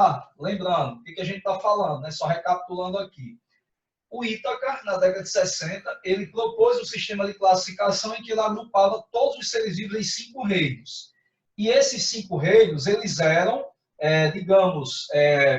celular, lembrando, o que a gente está falando, né? Só recapitulando aqui. O Ítaca, na década de 60, ele propôs um sistema de classificação em que ele agrupava todos os seres vivos em 5 reinos. E esses 5 reinos, eles eram, digamos,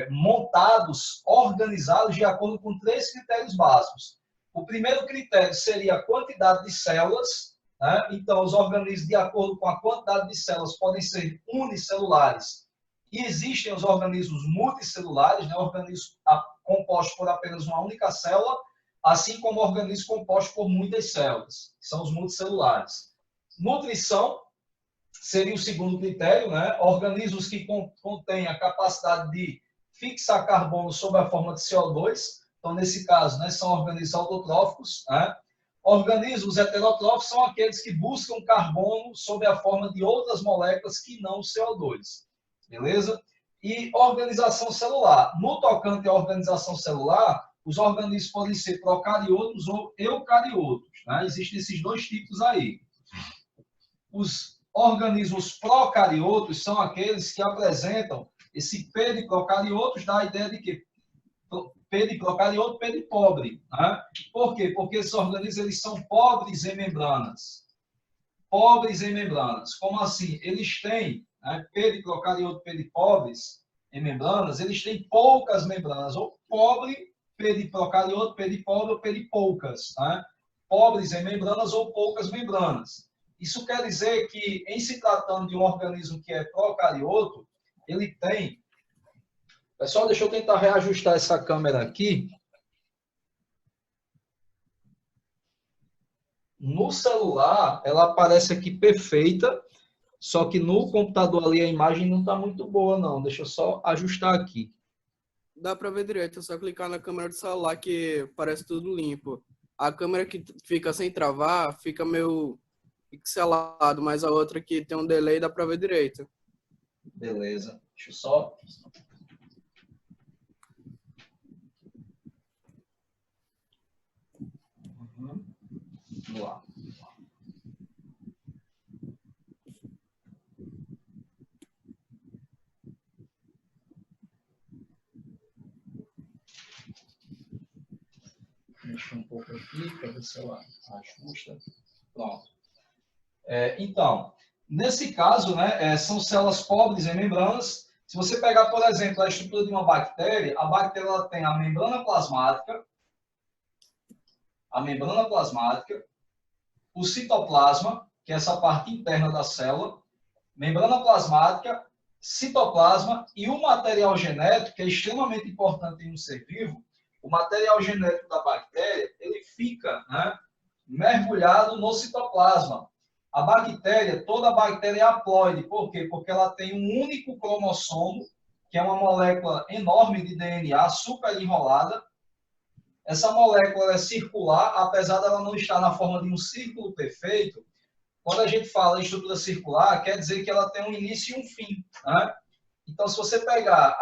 montados, organizados de acordo com 3 critérios básicos. O primeiro critério seria a quantidade de células, né? Então, os organismos, de acordo com a quantidade de células, podem ser unicelulares. E existem os organismos multicelulares, né? Organismos compostos por apenas uma única célula, assim como organismos compostos por muitas células, que são os multicelulares. Nutrição seria o segundo critério, né? Organismos que contêm a capacidade de fixar carbono sob a forma de CO2. Então, nesse caso, né, são organismos autotróficos. Né? Organismos heterotróficos são aqueles que buscam carbono sob a forma de outras moléculas que não o CO2. Beleza? E organização celular. No tocante à organização celular, os organismos podem ser procariotos ou eucariotos. Né? Existem esses 2 tipos aí. Os organismos procariotos são aqueles que apresentam esse P de procariotos, dá a ideia de que P de procarioto, P de pobre. Né? Por quê? Porque esses organismos eles são pobres em membranas. Pobres em membranas. Como assim? Eles têm, né, P de procarioto, P de pobres em membranas, eles têm poucas membranas. Ou pobre, P de procarioto, P de pobre, ou P de poucas. Né? Pobres em membranas ou poucas membranas. Isso quer dizer que, em se tratando de um organismo que é procarioto, ele tem... Pessoal, deixa eu tentar reajustar essa câmera aqui. No celular, ela aparece aqui perfeita, só que no computador ali a imagem não está muito boa, não. Deixa eu só ajustar aqui. Dá para ver direito, é só clicar na câmera do celular que parece tudo limpo. A câmera que fica sem travar, fica meio pixelado, mas a outra que tem um delay dá para ver direito. Beleza. Deixa eu só... Vamos lá. Deixa um pouco aqui para ver se ela ajusta. Pronto. Então, nesse caso, né, são células pobres em membranas. Se você pegar, por exemplo, a estrutura de uma bactéria, a bactéria ela tem a membrana plasmática, o citoplasma, que é essa parte interna da célula, membrana plasmática, citoplasma e o material genético, que é extremamente importante em um ser vivo. O material genético da bactéria, ele fica, né, mergulhado no citoplasma. A bactéria, toda bactéria é haploide. Por quê? Porque ela tem um único cromossomo, que é uma molécula enorme de DNA, super enrolada. Essa molécula é circular, apesar dela não estar na forma de um círculo perfeito. Quando a gente fala em estrutura circular, quer dizer que ela tem um início e um fim. Né? Então, se você pegar,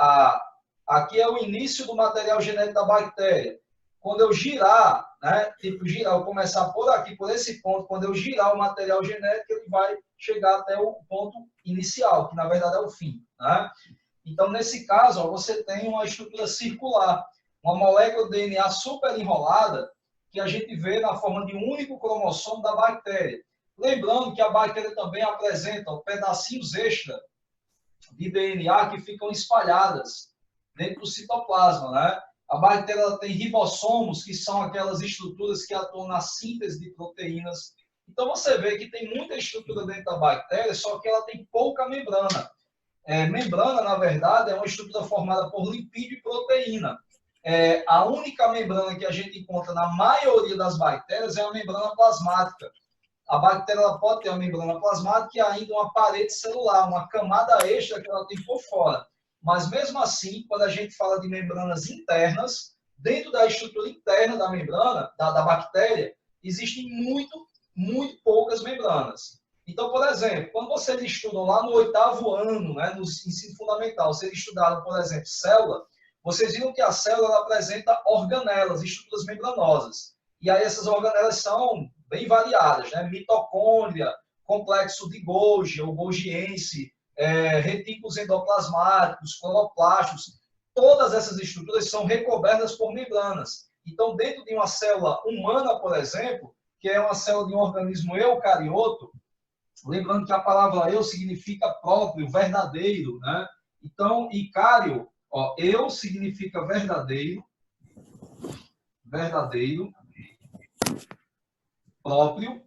aqui é o início do material genético da bactéria. Quando eu girar, né, eu começar por aqui, por esse ponto, quando eu girar o material genético, ele vai chegar até o ponto inicial, que na verdade é o fim. Né? Então, nesse caso, ó, você tem uma estrutura circular, uma molécula de DNA super enrolada, que a gente vê na forma de um único cromossomo da bactéria. Lembrando que a bactéria também apresenta pedacinhos extra de DNA que ficam espalhadas dentro do citoplasma, né? A bactéria ela tem ribossomos, que são aquelas estruturas que atuam na síntese de proteínas. Então, você vê que tem muita estrutura dentro da bactéria, só que ela tem pouca membrana. Membrana, na verdade, é uma estrutura formada por lipídio e proteína. A única membrana que a gente encontra na maioria das bactérias é a membrana plasmática. A bactéria ela pode ter uma membrana plasmática e ainda uma parede celular, uma camada extra que ela tem por fora. Mas, mesmo assim, quando a gente fala de membranas internas, dentro da estrutura interna da membrana, da bactéria, existem muito poucas membranas. Então, por exemplo, quando vocês estudam lá no 8º ano, né, no ensino fundamental, vocês estudaram, por exemplo, célula, vocês viram que a célula ela apresenta organelas, estruturas membranosas. E aí essas organelas são bem variadas, né? Mitocôndria, complexo de Golgi ou Golgiense, retículos endoplasmáticos, cloroplastos, todas essas estruturas são recobertas por membranas. Então, dentro de uma célula humana, por exemplo, que é uma célula de um organismo eucarioto, lembrando que a palavra eu significa próprio, verdadeiro, né? Então, icário, ó, eu significa verdadeiro, próprio,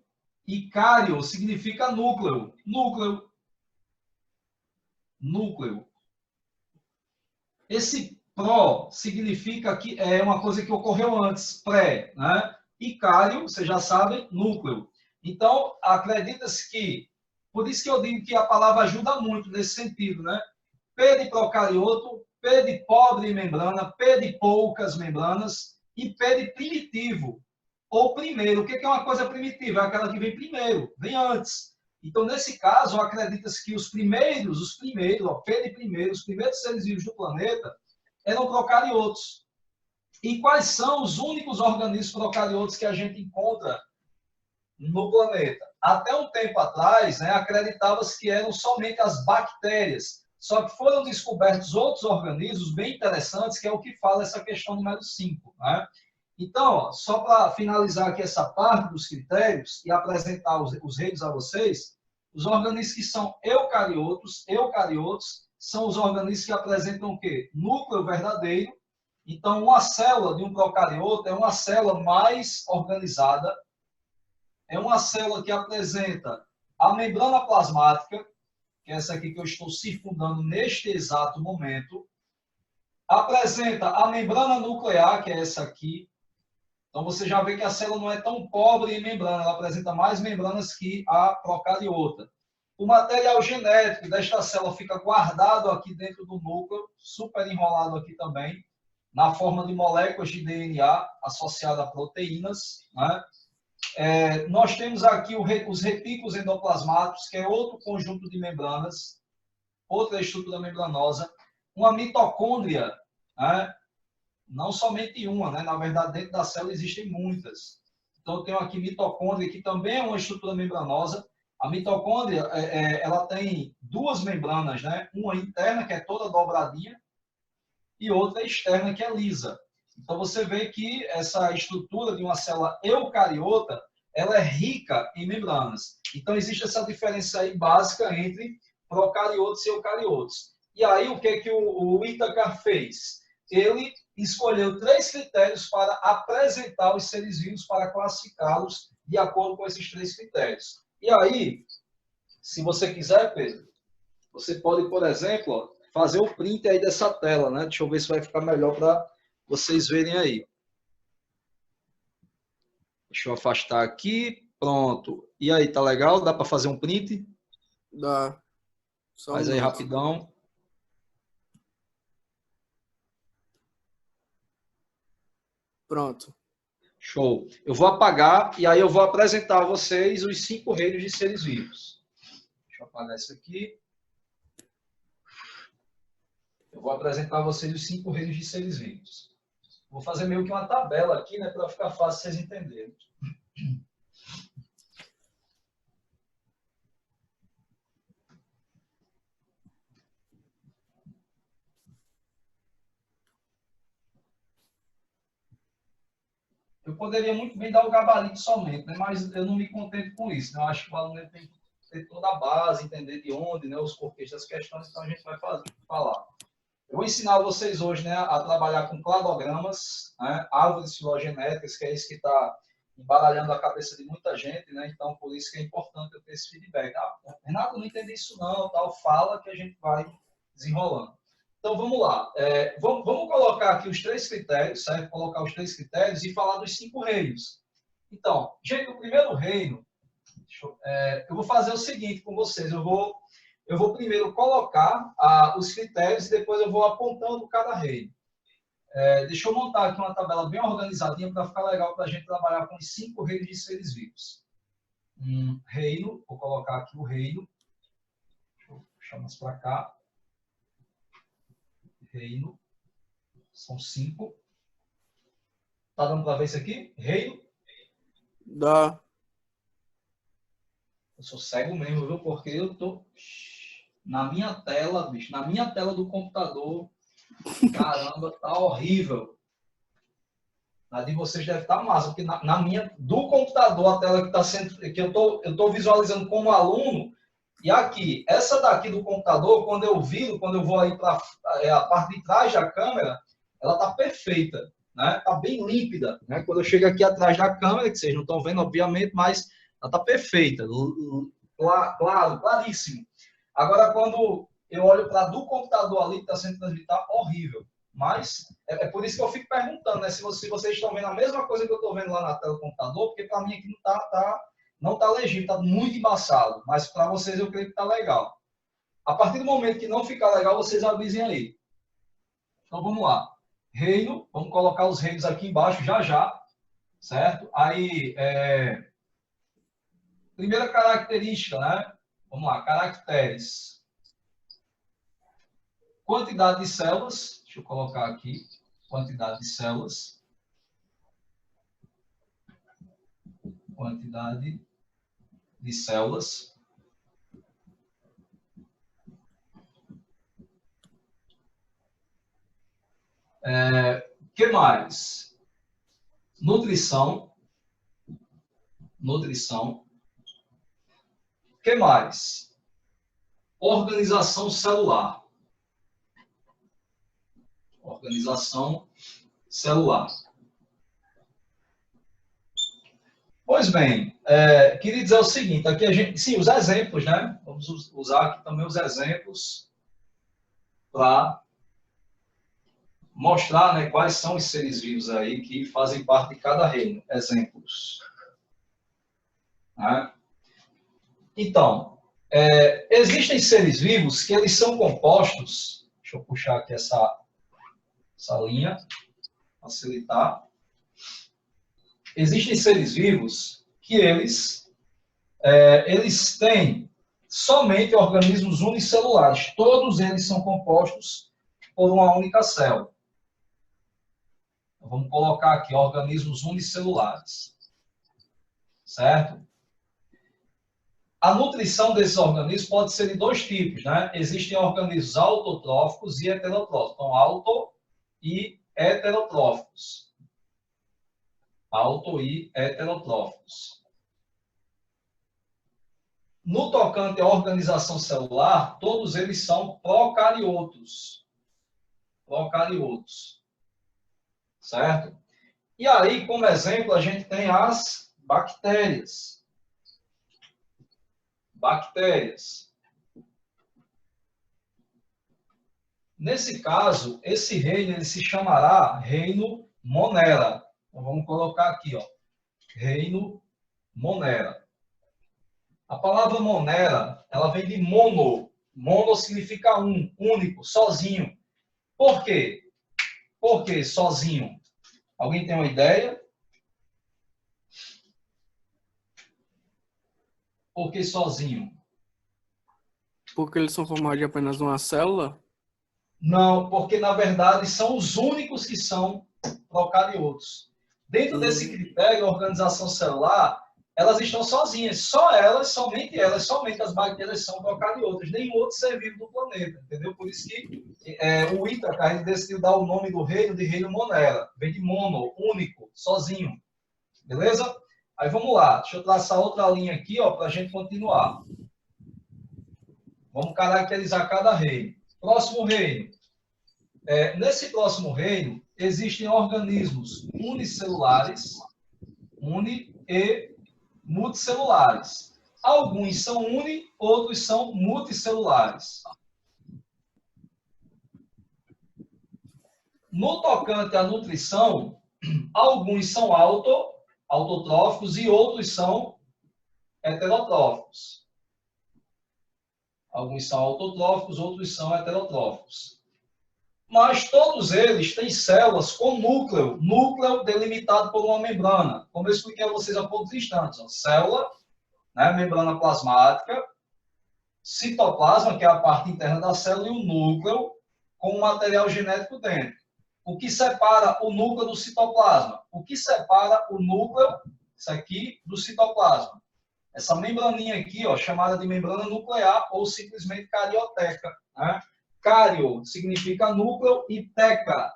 icário significa núcleo, núcleo. Esse pró significa que é uma coisa que ocorreu antes, pré, né? Icário, vocês já sabem, núcleo. Então, acredita-se que, por isso que eu digo que a palavra ajuda muito nesse sentido, né? P de procarioto, P de pobre em membrana, P de poucas membranas e P de primitivo, ou primeiro. O que é uma coisa primitiva? É aquela que vem primeiro, vem antes. Então, nesse caso, acredita-se que os primeiros, ó, P de primeiro, os primeiros seres vivos do planeta eram procariotos. E quais são os únicos organismos procariotos que a gente encontra no planeta? Até um tempo atrás, né, acreditava-se que eram somente as bactérias. Só que foram descobertos outros organismos bem interessantes, que é o que fala essa questão número 5. Né? Então, ó, só para finalizar aqui essa parte dos critérios e apresentar os reinos a vocês, os organismos que são eucariotos são os organismos que apresentam o quê? Núcleo verdadeiro. Então, uma célula de um procarioto é uma célula mais organizada, é uma célula que apresenta a membrana plasmática, que é essa aqui que eu estou circundando neste exato momento, apresenta a membrana nuclear, que é essa aqui. Então, você já vê que a célula não é tão pobre em membrana, ela apresenta mais membranas que a procariota. O material genético desta célula fica guardado aqui dentro do núcleo, super enrolado aqui também, na forma de moléculas de DNA associadas a proteínas. Né? Nós temos aqui os retículos endoplasmáticos, que é outro conjunto de membranas, outra estrutura membranosa, uma mitocôndria, né? Não somente uma, né? Na verdade, dentro da célula existem muitas. Então, eu tenho aqui mitocôndria, que também é uma estrutura membranosa. A mitocôndria, ela tem duas membranas, né? Uma interna, que é toda dobradinha, e outra externa, que é lisa. Então, você vê que essa estrutura de uma célula eucariota, ela é rica em membranas. Então, existe essa diferença aí básica entre procariotos e eucariotos. E aí, o que o Itacar fez? Ele escolheu 3 critérios para apresentar os seres vivos, para classificá-los de acordo com esses 3 critérios. E aí, se você quiser, Pedro, você pode, por exemplo, ó, fazer o print aí dessa tela, né? Deixa eu ver se vai ficar melhor para vocês verem aí. Deixa eu afastar aqui. Pronto. E aí, tá legal? Dá para fazer um print? Dá. Só Faz um aí minuto. rapidão. Pronto. Show. Eu vou apagar e aí eu vou apresentar a vocês os 5 reinos de seres vivos. Deixa eu apagar isso aqui. Eu vou apresentar a vocês os 5 reinos de seres vivos. Vou fazer meio que uma tabela aqui, né, para ficar fácil vocês entenderem. Eu poderia muito bem dar o gabarito somente, né? Mas eu não me contento com isso. Né? Eu acho que o aluno tem que ter toda a base, entender de onde, né, os porquês das questões, então a gente vai falar. Eu vou ensinar vocês hoje, né, a trabalhar com cladogramas, né, árvores filogenéticas, que é isso que está embaralhando a cabeça de muita gente, né? Então, por isso que é importante eu ter esse feedback. Ah, Renato, eu não entendi isso não, tal, fala que a gente vai desenrolando. Então, vamos lá. Vamos colocar aqui os 3 critérios, certo? Colocar os 3 critérios e falar dos 5 reinos. Então, gente, o primeiro reino, eu vou fazer o seguinte com vocês. Eu vou primeiro colocar os critérios e depois eu vou apontando cada reino. Deixa eu montar aqui uma tabela bem organizadinha para ficar legal para a gente trabalhar com os 5 reinos de seres vivos. Reino, vou colocar aqui o reino. Deixa eu puxar mais para cá. Reino. São 5. Tá dando para ver isso aqui? Reino. Dá. Eu sou cego mesmo, viu? Porque eu tô... Na minha tela, bicho, na minha tela do computador, caramba, tá horrível. A de vocês deve estar massa, porque na minha, do computador, a tela que está sendo, que eu tô visualizando como aluno, e aqui, essa daqui do computador, quando eu viro, quando eu vou aí para a parte de trás da câmera, ela tá perfeita, né? Tá bem límpida, né? Quando eu chego aqui atrás da câmera, que vocês não estão vendo, obviamente, mas ela tá perfeita, claro, claríssimo. Agora, quando eu olho para do computador ali, que está sendo transmitido, tá horrível. Mas é por isso que eu fico perguntando, né? Se vocês estão vendo a mesma coisa que eu estou vendo lá na tela do computador, porque para mim aqui não está legível, está muito embaçado. Mas para vocês eu creio que está legal. A partir do momento que não ficar legal, vocês avisem aí. Então vamos lá. Reino, vamos colocar os reinos aqui embaixo já já, certo? Aí, primeira característica, né? Vamos lá, caracteres. Quantidade de células, deixa eu colocar aqui, quantidade de células. Quantidade de células. Que mais? Nutrição. Nutrição. Que mais? Organização celular. Organização celular. Pois bem, queria dizer o seguinte, aqui a gente, sim, os exemplos, né? Vamos usar aqui também os exemplos para mostrar, né, quais são os seres vivos aí que fazem parte de cada reino. Exemplos. Né? Então, existem seres vivos que eles são compostos, deixa eu puxar aqui essa linha, facilitar. Existem seres vivos que eles têm somente organismos unicelulares. Todos eles são compostos por uma única célula. Então, vamos colocar aqui organismos unicelulares. Certo? A nutrição desses organismos pode ser de dois tipos, né? Existem organismos autotróficos e heterotróficos. Então, auto e heterotróficos. Auto e heterotróficos. No tocante à organização celular, todos eles são procariotos. Procariotos. Certo? E aí, como exemplo, a gente tem as bactérias. Bactérias. Nesse caso, esse reino ele se chamará reino Monera. Então, vamos colocar aqui, ó, reino Monera. A palavra Monera, ela vem de mono. Mono significa um, único, sozinho. Por quê? Por que sozinho? Alguém tem uma ideia? Por que sozinho? Porque eles são formados de apenas uma célula? Não, porque na verdade são os únicos que são procariotos. Dentro desse critério, a organização celular, elas estão sozinhas. Só elas, somente as bactérias são procariotas. Nenhum outro ser vivo do planeta, entendeu? Por isso que o Ítaca decidiu dar o nome do reino de reino Monera. Vem de mono, único, sozinho. Beleza? Aí vamos lá. Deixa eu traçar outra linha aqui, ó, para a gente continuar. Vamos caracterizar cada reino. Próximo reino. Nesse próximo reino, existem organismos unicelulares, uni e multicelulares. Alguns são uni, outros são multicelulares. No tocante à nutrição, alguns são autotróficos e outros são heterotróficos. Alguns são autotróficos, outros são heterotróficos. Mas todos eles têm células com núcleo delimitado por uma membrana. Como eu expliquei a vocês há poucos instantes. Ó, célula, né, membrana plasmática, citoplasma, que é a parte interna da célula, e o núcleo com o material genético dentro. O que separa o núcleo do citoplasma? O que separa o núcleo, isso aqui, do citoplasma? Essa membraninha aqui, ó, chamada de membrana nuclear ou simplesmente carioteca. Né? Cario significa núcleo e teca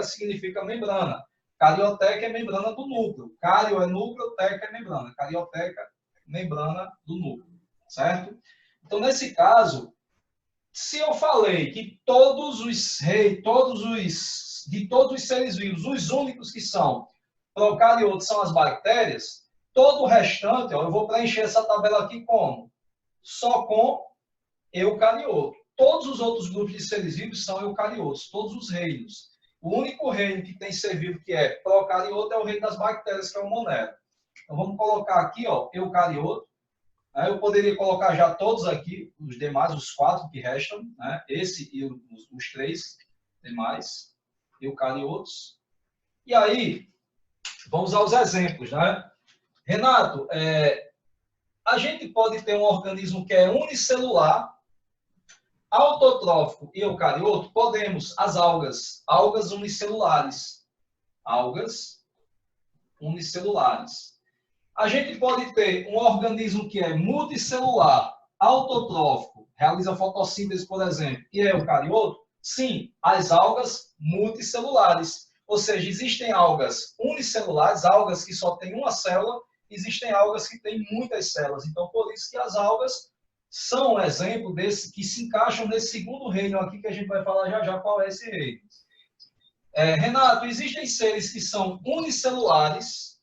significa membrana. Carioteca é membrana do núcleo. Cario é núcleo, teca é membrana. Carioteca, membrana do núcleo. Certo? Então, nesse caso, se eu falei que de todos os seres vivos, os únicos que são procariotos são as bactérias, todo o restante, ó, eu vou preencher essa tabela aqui como? Só com eucarioto. Todos os outros grupos de seres vivos são eucariotos, todos os reinos. O único reino que tem ser vivo que é procarioto é o reino das bactérias, que é o monero. Então vamos colocar aqui, ó, eucarioto. Eu poderia colocar já todos aqui, os demais, os 4 que restam, né? Esse e os 3 demais, eucariotos. E aí, vamos aos exemplos, né? Renato, a gente pode ter um organismo que é unicelular, autotrófico e eucarioto, podemos, as algas unicelulares. Algas unicelulares. A gente pode ter um organismo que é multicelular, autotrófico, realiza fotossíntese, por exemplo, e é eucarioto? Sim, as algas multicelulares. Ou seja, existem algas unicelulares, algas que só têm uma célula, existem algas que têm muitas células. Então, por isso que as algas são um exemplo desse, que se encaixam nesse segundo reino aqui, que a gente vai falar já já qual é esse reino. Renato, existem seres que são unicelulares,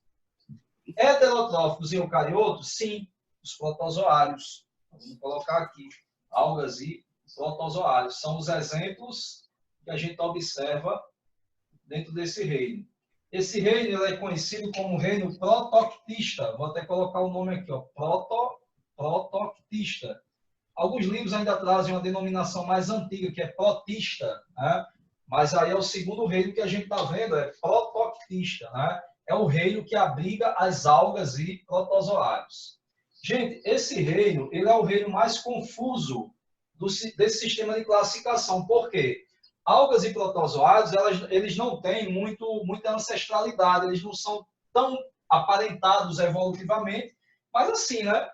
heterotróficos e eucariotos? Sim, os protozoários. Vamos colocar aqui, algas e protozoários. São os exemplos que a gente observa dentro desse reino. Esse reino ele é conhecido como reino protoctista. Vou até colocar o nome aqui, ó, protoctista. Alguns livros ainda trazem uma denominação mais antiga, que é protista, né? Mas aí é o segundo reino que a gente está vendo, é protoctista, né? É o reino que abriga as algas e protozoários. Gente, esse reino, ele é o reino mais confuso desse sistema de classificação. Por quê? Algas e protozoários, eles não têm muita ancestralidade, eles não são tão aparentados evolutivamente, mas assim, né?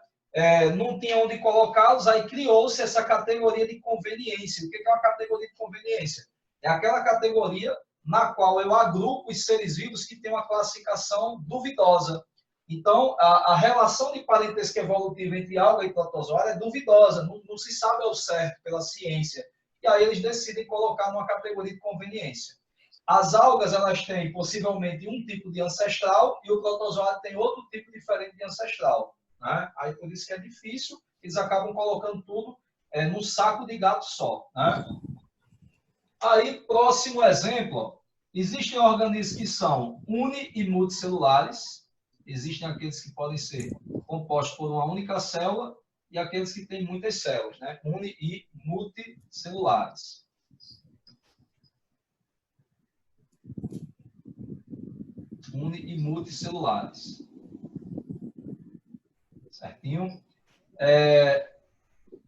Não tinha onde colocá-los, aí criou-se essa categoria de conveniência. O que é uma categoria de conveniência? É aquela categoria na qual eu agrupo os seres vivos que têm uma classificação duvidosa. Então, a relação de parentesco evolutivo entre alga e protozoário é duvidosa, não se sabe ao certo pela ciência. E aí eles decidem colocar numa categoria de conveniência. As algas, elas têm possivelmente um tipo de ancestral e o protozoário tem outro tipo diferente de ancestral. Né? Aí por isso que é difícil, eles acabam colocando tudo num saco de gato só. Né? Aí, próximo exemplo, existem organismos que são uni e multicelulares, existem aqueles que podem ser compostos por uma única célula e aqueles que têm muitas células, né? Uni e multicelulares. Uni e multicelulares. Certinho?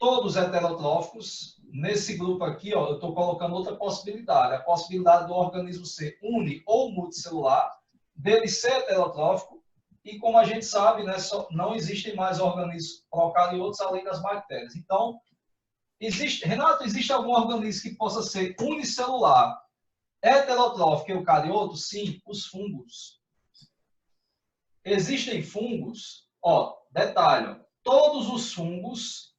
Todos heterotróficos. Nesse grupo aqui, ó, eu estou colocando outra possibilidade. A possibilidade do organismo ser uni ou multicelular, dele ser heterotrófico, e como a gente sabe, né, não existem mais organismos procariotos além das bactérias. Então, Renato, existe algum organismo que possa ser unicelular, heterotrófico e eucarioto? Sim, os fungos. Existem fungos, ó, detalhe, todos os fungos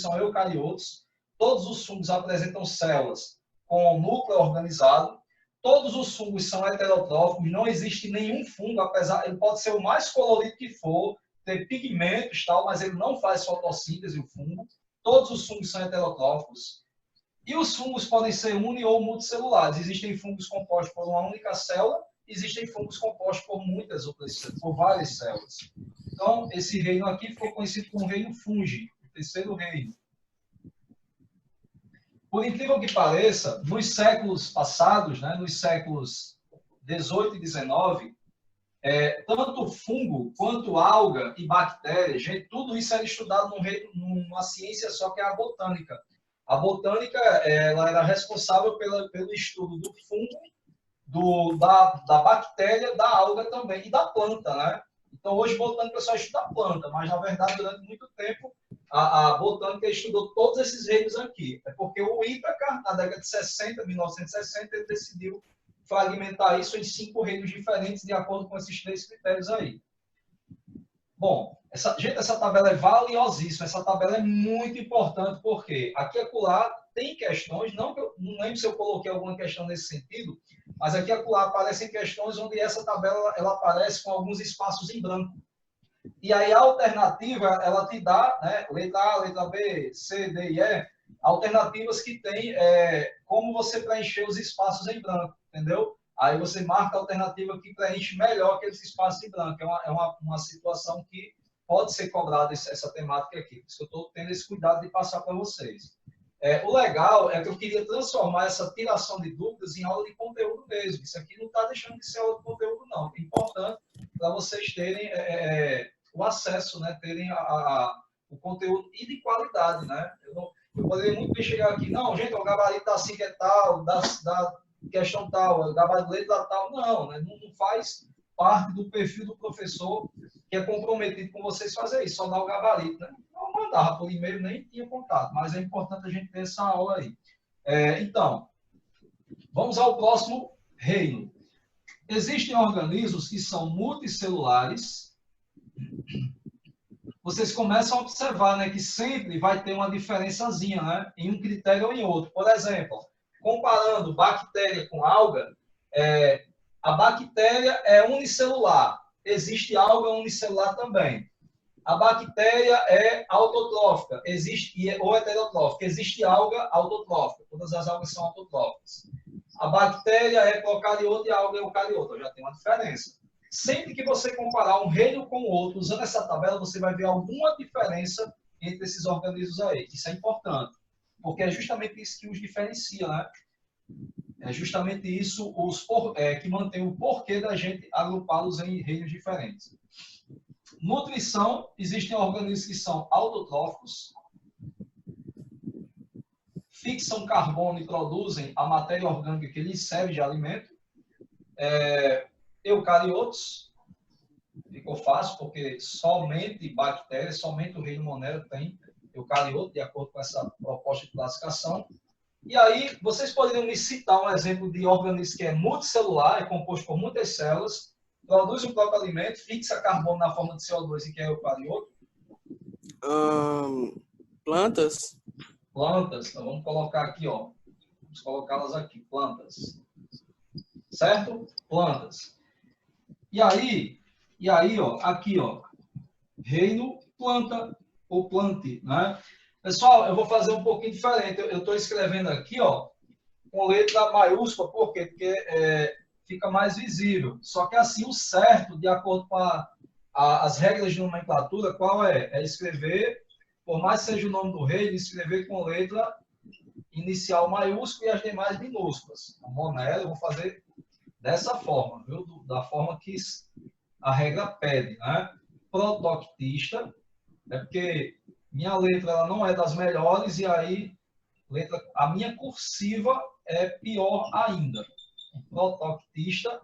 são eucariotos, todos os fungos apresentam células com núcleo organizado, todos os fungos são heterotróficos, não existe nenhum fungo, apesar, ele pode ser o mais colorido que for, ter pigmentos, tal, mas ele não faz fotossíntese, o fungo. Todos os fungos são heterotróficos. E os fungos podem ser uni ou multicelulares. Existem fungos compostos por uma única célula, existem fungos compostos por muitas outras células, por várias células. Então, esse reino aqui ficou conhecido como reino fungi, o terceiro reino. Por incrível que pareça, nos séculos passados, né, nos séculos 18 e 19, tanto fungo quanto alga e bactéria, gente, tudo isso era estudado numa ciência só, que é a botânica. A botânica ela era responsável pelo estudo do fungo, da bactéria, da alga também, e da planta, né? Então, hoje, botânica só estuda planta, mas, na verdade, durante muito tempo, a botânica estudou todos esses reinos aqui. É porque o Ítaca, na década de 60, 1960, ele decidiu fragmentar isso em 5 reinos diferentes, de acordo com esses 3 critérios aí. Bom, gente, essa tabela é valiosíssima, essa tabela é muito importante, porque aqui e acolá tem questões, não lembro se eu coloquei alguma questão nesse sentido, mas aqui e acolá aparecem questões onde essa tabela ela aparece com alguns espaços em branco. E aí a alternativa, ela te dá, né, letra A, letra B, C, D e E, alternativas que tem como você preencher os espaços em branco, entendeu? Aí você marca a alternativa que preenche melhor aqueles espaços em branco. É uma situação que pode ser cobrada essa temática aqui. Por isso que eu estou tendo esse cuidado de passar para vocês. O legal é que eu queria transformar essa tiração de dúvidas em aula de conteúdo mesmo. Isso aqui não está deixando de ser aula de conteúdo, não. É importante para vocês terem o acesso, né? Terem o conteúdo e de qualidade, né? Eu poderia muito bem chegar aqui, não, gente, o gabarito da SIC é tal, da questão tal, o gabarito de letra tal. Não, né? Não faz parte do perfil do professor que é comprometido com vocês fazer isso, só dar o gabarito, né? Eu mandava por e-mail, nem tinha contato, mas é importante a gente ter essa aula aí. Então, vamos ao próximo reino. Existem organismos que são multicelulares. Vocês começam a observar, né, que sempre vai ter uma diferençazinha, né, em um critério ou em outro. Por exemplo, comparando bactéria com alga, a bactéria é unicelular. Existe alga unicelular também. A bactéria é autotrófica, ou heterotrófica. Existe alga autotrófica. Todas as algas são autotróficas. A bactéria é procariota e a alga é eucariota. Já tem uma diferença. Sempre que você comparar um reino com o outro, usando essa tabela, você vai ver alguma diferença entre esses organismos aí. Isso é importante, porque é justamente isso que os diferencia, né? É justamente isso que mantém o porquê da gente agrupá-los em reinos diferentes. Nutrição, existem organismos que são autotróficos, fixam carbono e produzem a matéria orgânica que lhes serve de alimento. Eucariotos, ficou fácil, porque somente bactérias, somente o reino Monera tem eucarioto, de acordo com essa proposta de classificação. E aí, vocês poderiam me citar um exemplo de organismo que é multicelular, é composto por muitas células, produz o próprio alimento, fixa carbono na forma de CO2 e que é eucarioto? Plantas. Plantas, então vamos colocar aqui, ó. Vamos colocá-las aqui, plantas. Certo? Plantas. E aí, ó, aqui, ó, reino planta ou plante, né? Pessoal, eu vou fazer um pouquinho diferente. Eu estou escrevendo aqui, ó, com letra maiúscula, por quê? Porque fica mais visível. Só que assim, o certo, de acordo com as regras de nomenclatura, qual é? É escrever, por mais que seja o nome do reino, escrever com letra inicial maiúscula e as demais minúsculas. A Monera, eu vou fazer dessa forma, viu? Da forma que a regra pede, né? Protoctista, porque minha letra ela não é das melhores e aí a minha cursiva é pior ainda. Protoctista,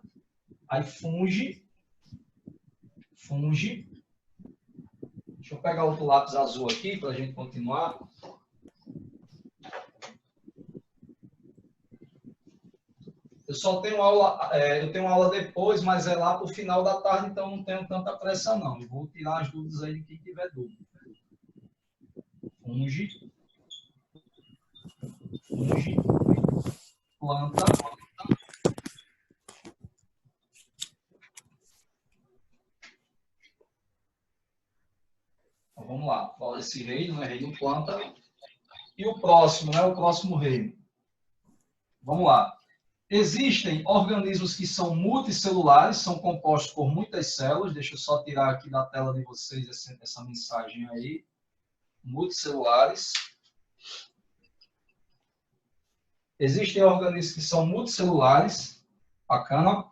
aí funge. Deixa eu pegar outro lápis azul aqui para a gente continuar. Eu tenho aula depois, mas é lá para o final da tarde, então não tenho tanta pressa não. Eu vou tirar as dúvidas aí de quem tiver dúvida. Funge, planta. Então, vamos lá. Esse reino, né? Reino planta. E o próximo, né? O próximo reino. Vamos lá. Existem organismos que são multicelulares, são compostos por muitas células. Deixa eu só tirar aqui da tela de vocês essa mensagem aí. Multicelulares. Existem organismos que são multicelulares. Bacana.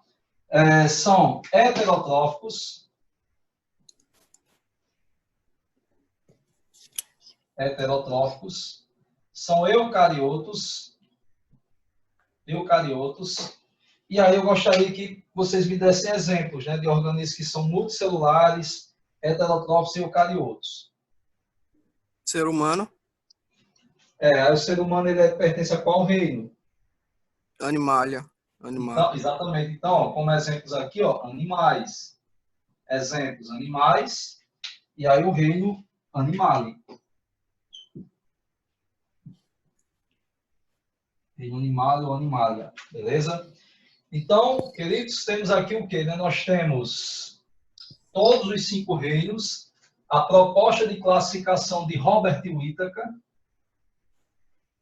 São heterotróficos. São eucariotos. E aí eu gostaria que vocês me dessem exemplos, né, de organismos que são multicelulares, heterótrofos e eucariotos. Ser humano, Aí o ser humano ele pertence a qual reino? animalia, animal. Então, exatamente. Então, ó, como exemplos aqui, ó, animais. Exemplos, animais. E aí o reino animale. Reino animal ou animalia. Beleza? Então, queridos, temos aqui o quê? Né? Nós temos todos os 5 reinos, a proposta de classificação de Robert Whittaker,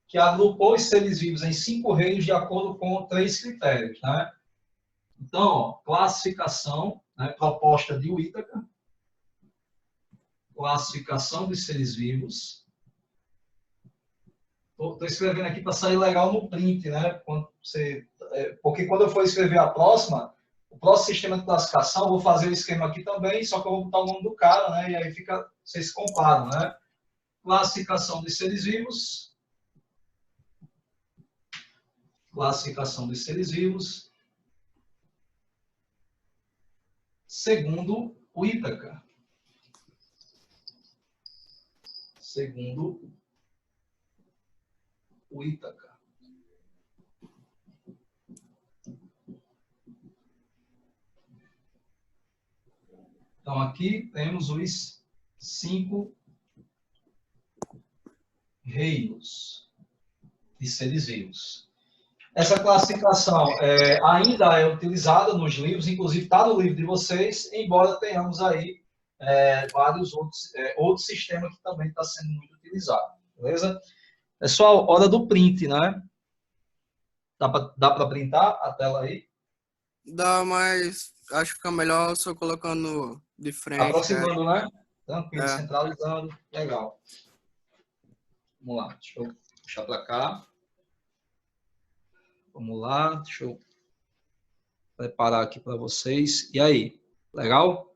que agrupou os seres vivos em 5 reinos de acordo com 3 critérios. Né? Então, ó, classificação, né, proposta de Whittaker, classificação dos seres vivos. Estou escrevendo aqui para sair legal no print, né? Porque quando eu for escrever a próxima, o próximo sistema de classificação, eu vou fazer o esquema aqui também, só que eu vou botar o nome do cara, né? E aí fica, vocês comparam, né? Classificação dos seres vivos. Classificação dos seres vivos. Segundo o Ítaca. Segundo o Ítaca. Então, aqui temos os 5 reinos de seres vivos. Essa classificação ainda é utilizada nos livros, inclusive está no livro de vocês, embora tenhamos aí vários outros sistemas que também está sendo muito utilizado. Beleza? Pessoal, hora do print, né? Dá para printar a tela aí? Dá, mas acho que fica melhor só colocando de frente. Aproximando, né? Tranquilo, É. centralizando. Legal. Vamos lá, deixa eu puxar para cá. Vamos lá, deixa eu preparar aqui para vocês. E aí, legal?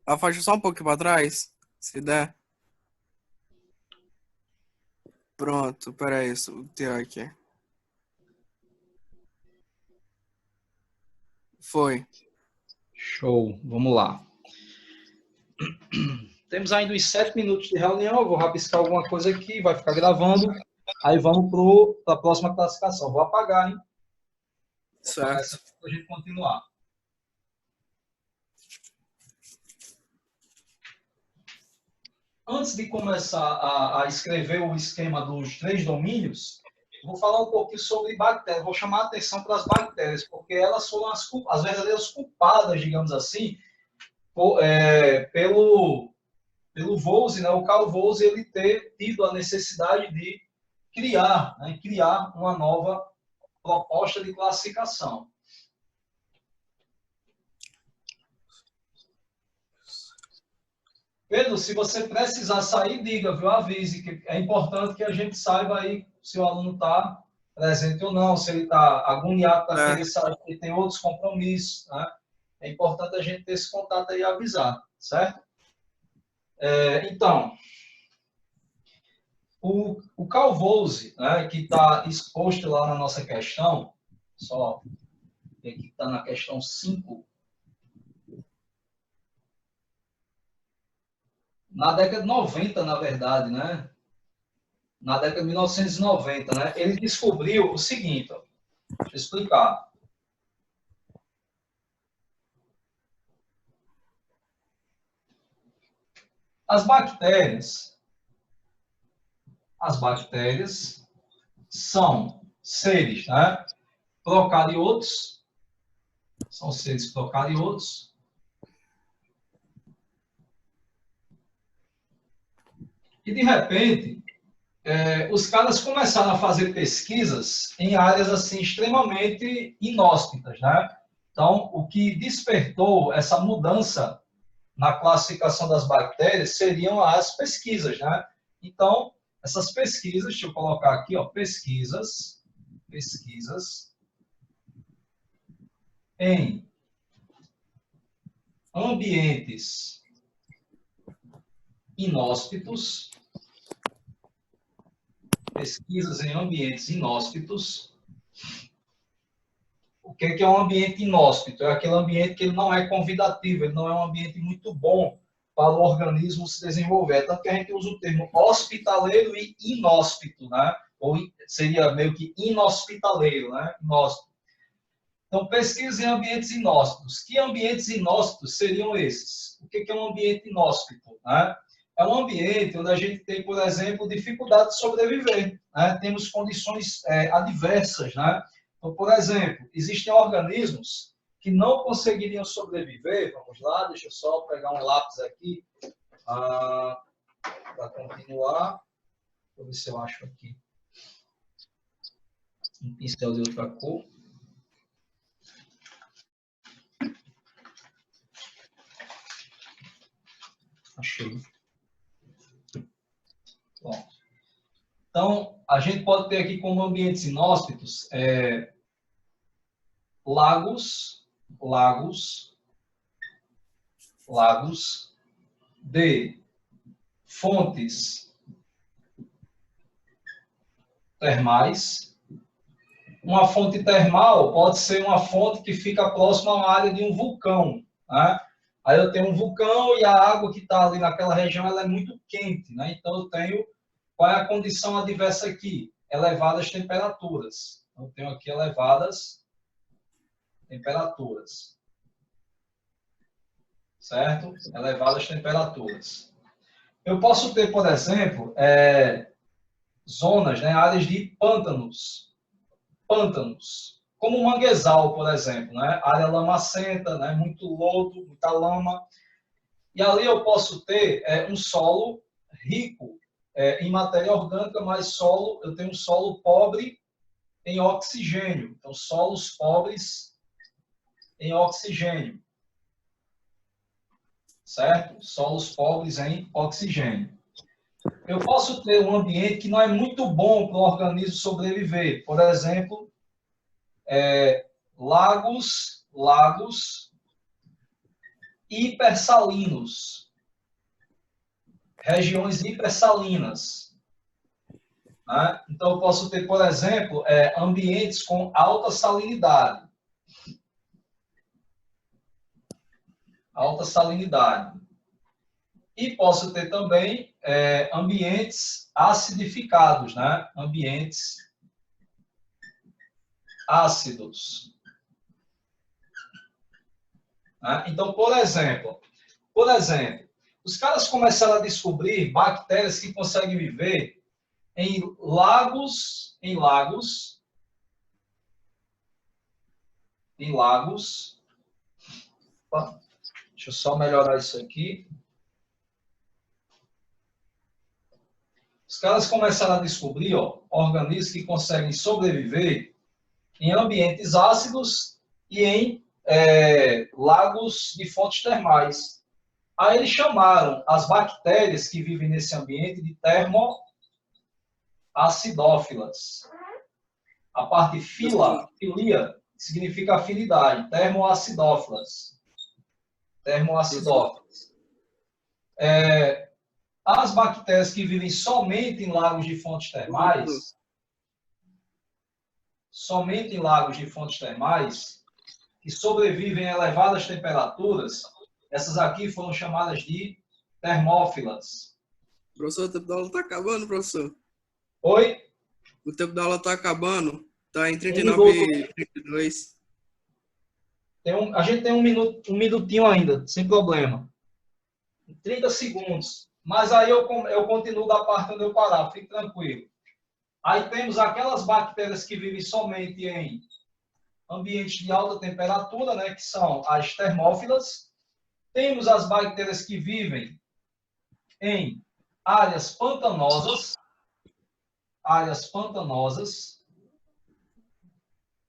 Afasta só um pouquinho para trás, se der. Pronto, peraí, vou tirar aqui. Foi. Show, vamos lá. Temos ainda uns 7 minutos de reunião, eu vou rabiscar alguma coisa aqui, vai ficar gravando. Aí vamos para a próxima classificação. Vou apagar, hein? Vou apagar essa para a gente continuar. Antes de começar a escrever o esquema dos 3 domínios, vou falar um pouquinho sobre bactérias. Vou chamar a atenção para as bactérias, porque elas foram as verdadeiras culpadas, digamos assim, pelo Woese, né? O Carl Woese, ele ter tido a necessidade de criar uma nova proposta de classificação. Pedro, se você precisar sair, diga, viu? Avise, que é importante que a gente saiba aí se o aluno está presente ou não, se ele está agoniado para querer sair, porque tem outros compromissos, né? É importante a gente ter esse contato aí e avisar, certo? Então, o Carl Woese, né, que está exposto lá na nossa questão, só aqui que está na questão 5, na década de 90, na verdade, né? Na década de 1990, né? Ele descobriu o seguinte, ó, deixa eu explicar. As bactérias são seres, né? Procariotos, são seres procariotos. E, de repente, os caras começaram a fazer pesquisas em áreas assim extremamente inóspitas, né? Então, o que despertou essa mudança na classificação das bactérias seriam as pesquisas, né? Então, essas pesquisas, deixa eu colocar aqui, ó, pesquisas em ambientes inóspitos, O que é um ambiente inóspito? É aquele ambiente que ele não é convidativo, ele não é um ambiente muito bom para o organismo se desenvolver. Tanto que a gente usa o termo hospitaleiro e inóspito, né? Ou seria meio que inhospitaleiro, né? Inóspito. Então, pesquisa em ambientes inóspitos. Que ambientes inóspitos seriam esses? O que é um ambiente inóspito? Né? É um ambiente onde a gente tem, por exemplo, dificuldade de sobreviver. Né? Temos condições adversas. Né? Então, por exemplo, existem organismos que não conseguiriam sobreviver. Vamos lá, deixa eu só pegar um lápis aqui para continuar. Vou ver se eu acho aqui um pincel de outra cor. Achei. Bom. Então, a gente pode ter aqui como ambientes inóspitos lagos de fontes termais. Uma fonte termal pode ser uma fonte que fica próxima a uma área de um vulcão. Né? Aí eu tenho um vulcão e a água que está ali naquela região ela é muito quente. Né? Então, eu tenho... Qual é a condição adversa aqui? Elevadas temperaturas. Então, eu tenho aqui elevadas temperaturas. Certo? Elevadas temperaturas. Eu posso ter, por exemplo, zonas, né, áreas de pântanos. Pântanos. Como o manguezal, por exemplo. Né? Área lamacenta, né? Muito lodo, muita lama. E ali eu posso ter um solo rico em matéria orgânica, mas eu tenho um solo pobre em oxigênio. Então, solos pobres em oxigênio. Certo? Solos pobres em oxigênio. Eu posso ter um ambiente que não é muito bom para o organismo sobreviver. Por exemplo, lagos hipersalinos. Regiões hipersalinas. Né? Então, eu posso ter, por exemplo, ambientes com alta salinidade. Alta salinidade. E posso ter também ambientes acidificados, né? Ambientes ácidos. Né? Então, por exemplo, os caras começaram a descobrir bactérias que conseguem viver em lagos. Opa, deixa eu só melhorar isso aqui. Os caras começaram a descobrir organismos que conseguem sobreviver em ambientes ácidos e em lagos de fontes termais. Aí eles chamaram as bactérias que vivem nesse ambiente de termoacidófilas. A parte filia significa afinidade, termoacidófilas. Termoacidófilas. As bactérias que vivem somente em lagos de fontes termais, que sobrevivem a elevadas temperaturas, essas aqui foram chamadas de termófilas. Professor, o tempo da aula está acabando, professor. Oi? O tempo da aula está acabando. Está em 39 e 32. A gente tem um minutinho ainda, sem problema. 30 segundos. Mas aí eu continuo da parte onde eu parar, fique tranquilo. Aí temos aquelas bactérias que vivem somente em ambientes de alta temperatura, né, que são as termófilas. Temos as bactérias que vivem em áreas pantanosas,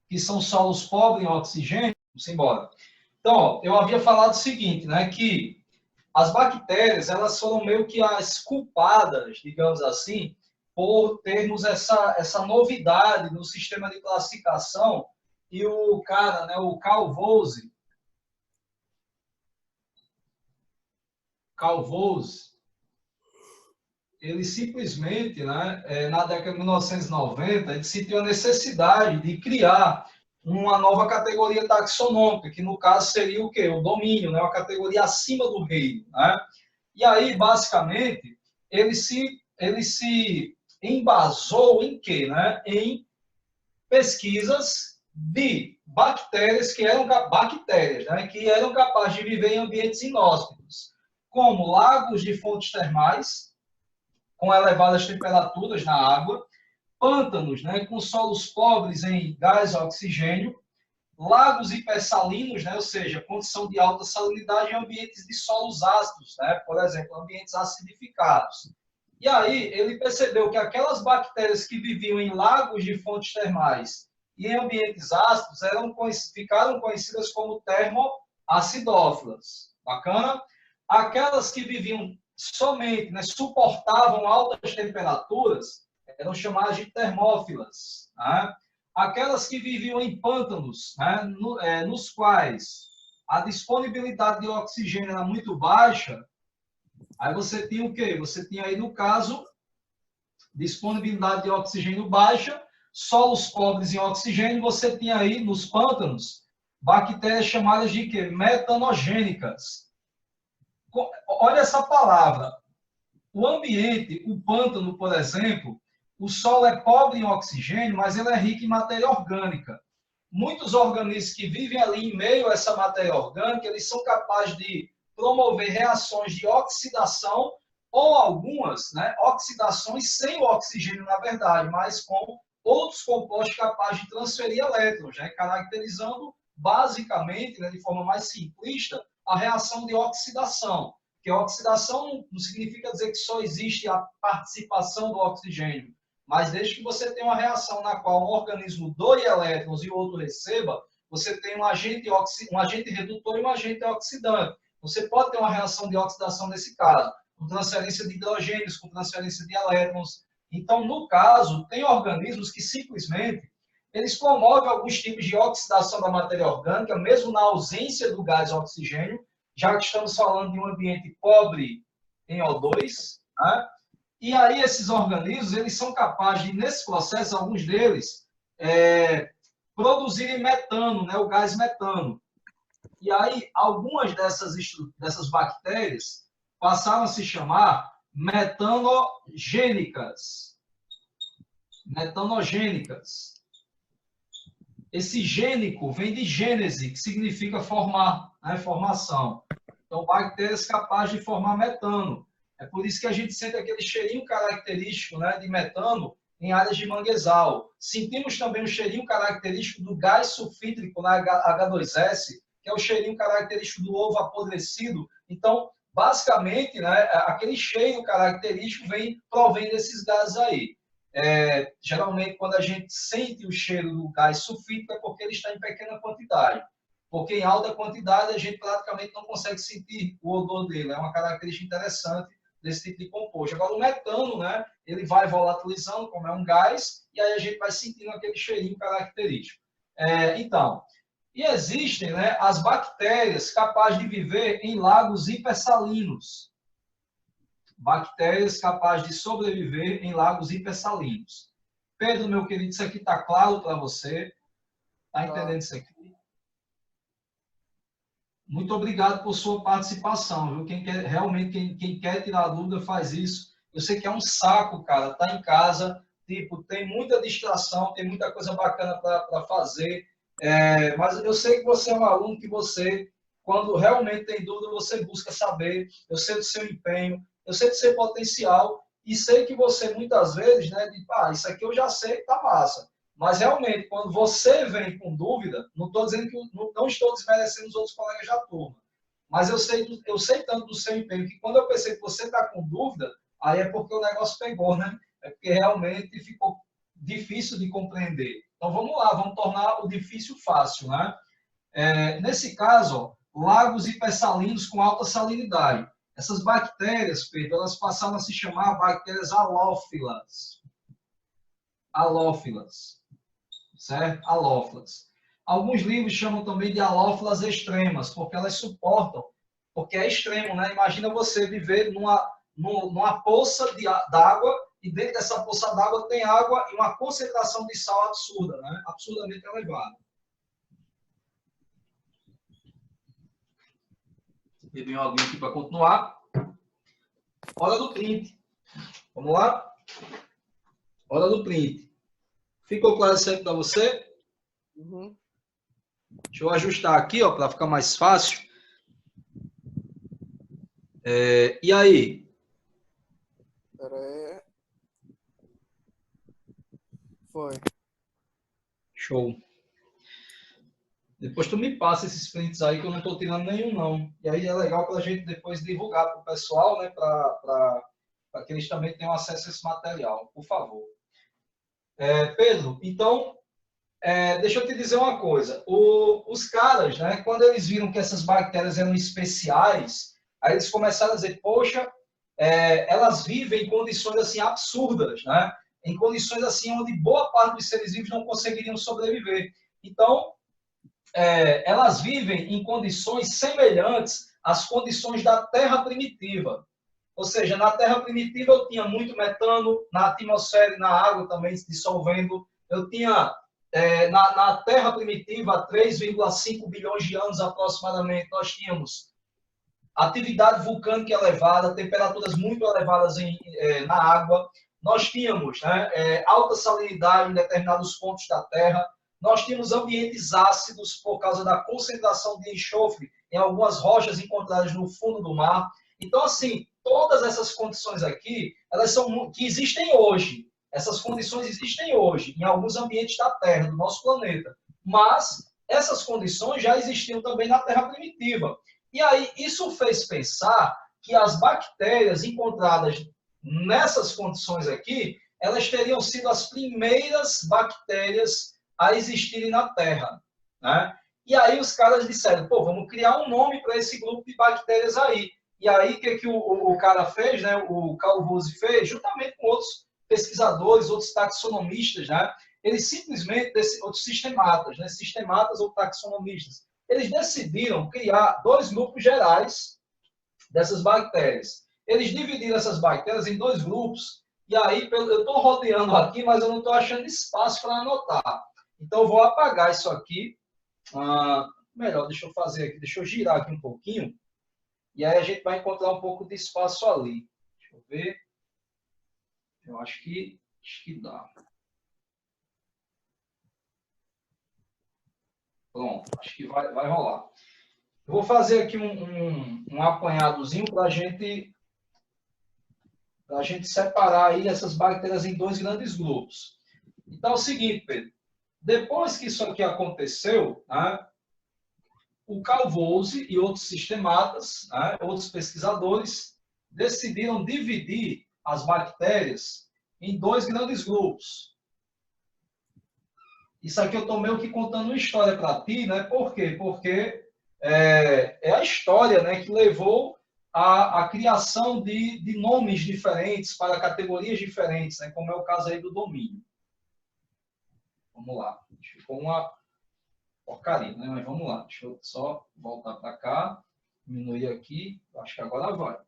que são solos pobres em oxigênio. Vamos embora. Então, eu havia falado o seguinte, né, que as bactérias, elas foram meio que as culpadas, digamos assim, por termos essa novidade no sistema de classificação. E o cara, né, o Carl Woese, ele simplesmente, né, na década de 1990, ele sentiu a necessidade de criar uma nova categoria taxonômica, que no caso seria o quê? O domínio, né? Uma categoria acima do reino, né? E aí, basicamente, ele se embasou em quê, né? Em pesquisas de bactérias que eram bactérias, né? Que eram capazes de viver em ambientes inóspitos, como lagos de fontes termais, com elevadas temperaturas na água, pântanos, né, com solos pobres em gás e oxigênio, lagos hipersalinos, né, ou seja, condição de alta salinidade em ambientes de solos ácidos, né, por exemplo, ambientes acidificados. E aí ele percebeu que aquelas bactérias que viviam em lagos de fontes termais e em ambientes ácidos ficaram conhecidas como termoacidófilas. Bacana? Aquelas que viviam somente, né, suportavam altas temperaturas, eram chamadas de termófilas. Né? Aquelas que viviam em pântanos, né, nos quais a disponibilidade de oxigênio era muito baixa, aí você tinha o quê? Você tinha aí, no caso, disponibilidade de oxigênio baixa, solos pobres em oxigênio, você tinha aí, nos pântanos, bactérias chamadas de quê? Metanogênicas. Olha essa palavra. O ambiente, o pântano, por exemplo, o solo é pobre em oxigênio, mas ele é rico em matéria orgânica. Muitos organismos que vivem ali em meio a essa matéria orgânica, eles são capazes de promover reações de oxidação ou algumas, né, oxidações sem o oxigênio, na verdade, mas com outros compostos capazes de transferir elétrons, né, caracterizando basicamente, né, de forma mais simplista, a reação de oxidação. Porque oxidação não significa dizer que só existe a participação do oxigênio, mas desde que você tenha uma reação na qual um organismo doe elétrons e o outro receba, você tem um agente redutor e um agente oxidante. Você pode ter uma reação de oxidação nesse caso, com transferência de hidrogênios, com transferência de elétrons. Então, no caso, tem organismos que simplesmente eles promovem alguns tipos de oxidação da matéria orgânica, mesmo na ausência do gás oxigênio, já que estamos falando de um ambiente pobre em O2, né? E aí esses organismos, eles são capazes de, nesse processo, alguns deles, produzirem metano, né, o gás metano. E aí algumas dessas bactérias passaram a se chamar metanogênicas. Metanogênicas. Esse gênico vem de gênese, que significa formar, né, formação. Então, bactérias capazes de formar metano. É por isso que a gente sente aquele cheirinho característico, né, de metano em áreas de manguezal. Sentimos também o cheirinho característico do gás sulfídrico na H2S, que é o cheirinho característico do ovo apodrecido. Então, basicamente, né, aquele cheiro característico provém desses gases aí. Geralmente, quando a gente sente o cheiro do gás sulfídrico, é porque ele está em pequena quantidade. Porque em alta quantidade, a gente praticamente não consegue sentir o odor dele. É uma característica interessante desse tipo de composto. Agora, o metano, né, ele vai volatilizando, como é um gás, e aí a gente vai sentindo aquele cheirinho característico. Então, e existem, né, as bactérias capazes de viver em lagos hipersalinos. Bactérias capazes de sobreviver em lagos hipersalinos. Pedro, meu querido, isso aqui está claro para você? Está entendendo isso aqui? Muito obrigado por sua participação, viu? Quem quer tirar dúvida faz isso. Eu sei que é um saco, cara, tá em casa, tipo, tem muita distração, tem muita coisa bacana para fazer, mas eu sei que você é um aluno que você, quando realmente tem dúvida, você busca saber. Eu sei do seu empenho, eu sei do seu potencial e sei que você muitas vezes, né, isso aqui eu já sei que tá massa. Mas, realmente, quando você vem com dúvida, não estou dizendo que não estou desmerecendo os outros colegas da turma, mas eu sei tanto do seu empenho que quando eu percebo que você está com dúvida, aí é porque o negócio pegou, né? É porque realmente ficou difícil de compreender. Então, vamos lá, vamos tornar o difícil fácil, né? Nesse caso, ó, lagos hipersalinos com alta salinidade. Essas bactérias, Pedro, elas passaram a se chamar bactérias halófilas. Halófilas. Certo? Halófilas. Alguns livros chamam também de halófilas extremas, porque elas suportam, porque é extremo, né? Imagina você viver numa poça d'água e dentro dessa poça d'água tem água e uma concentração de sal absurda, né? Absurdamente elevada. Bebi uma aguinha aqui para continuar. Hora do print. Vamos lá? Hora do print. Ficou claro isso aí para você? Uhum. Deixa eu ajustar aqui, ó, para ficar mais fácil. E aí? Pera aí. Foi. Show. Depois tu me passa esses prints aí, que eu não estou tirando nenhum, não. E aí é legal para a gente depois divulgar para o pessoal, né? Para que eles também tenham acesso a esse material. Por favor. Pedro, então, deixa eu te dizer uma coisa. Os caras, né? Quando eles viram que essas bactérias eram especiais, aí eles começaram a dizer, poxa, elas vivem em condições assim absurdas, né? Em condições assim onde boa parte dos seres vivos não conseguiriam sobreviver. Então, elas vivem em condições semelhantes às condições da Terra primitiva. Ou seja, na Terra primitiva eu tinha muito metano, na atmosfera e na água também se dissolvendo. Eu tinha, na Terra primitiva, há 3,5 bilhões de anos aproximadamente, nós tínhamos atividade vulcânica elevada, temperaturas muito elevadas na água. Nós tínhamos, né, alta salinidade em determinados pontos da Terra. Nós tínhamos ambientes ácidos por causa da concentração de enxofre em algumas rochas encontradas no fundo do mar. Então, assim, todas essas condições aqui, elas são que existem hoje. Essas condições existem hoje em alguns ambientes da Terra, do nosso planeta. Mas essas condições já existiam também na Terra primitiva. E aí, isso fez pensar que as bactérias encontradas nessas condições aqui, elas teriam sido as primeiras bactérias a existirem na Terra, né? E aí os caras disseram, pô, vamos criar um nome para esse grupo de bactérias aí. E aí, o que o cara fez, né? O Carl Rose fez, juntamente com outros pesquisadores, outros taxonomistas, né? Eles simplesmente, outros sistematas, né? Sistematas ou taxonomistas, eles decidiram criar dois grupos gerais dessas bactérias. Eles dividiram essas bactérias em dois grupos, e aí eu estou rodeando aqui, mas eu não estou achando espaço para anotar. Então, eu vou apagar isso aqui. Melhor, deixa eu fazer aqui, deixa eu girar aqui um pouquinho, e aí a gente vai encontrar um pouco de espaço ali. Deixa eu ver. Eu acho que dá. Pronto, acho que vai rolar. Eu vou fazer aqui um apanhadozinho para a gente separar aí essas bactérias em dois grandes grupos. Então é o seguinte, Pedro. Depois que isso aqui aconteceu, né, o Carl Woese e outros sistematas, né, outros pesquisadores, decidiram dividir as bactérias em dois grandes grupos. Isso aqui eu estou meio que contando uma história para ti, né? Por quê? Porque é a história, né, que levou à criação de nomes diferentes para categorias diferentes, né, como é o caso aí do domínio. Vamos lá. Ficou uma porcaria, né? Mas vamos lá. Deixa eu só voltar para cá, diminuir aqui. Acho que agora vai.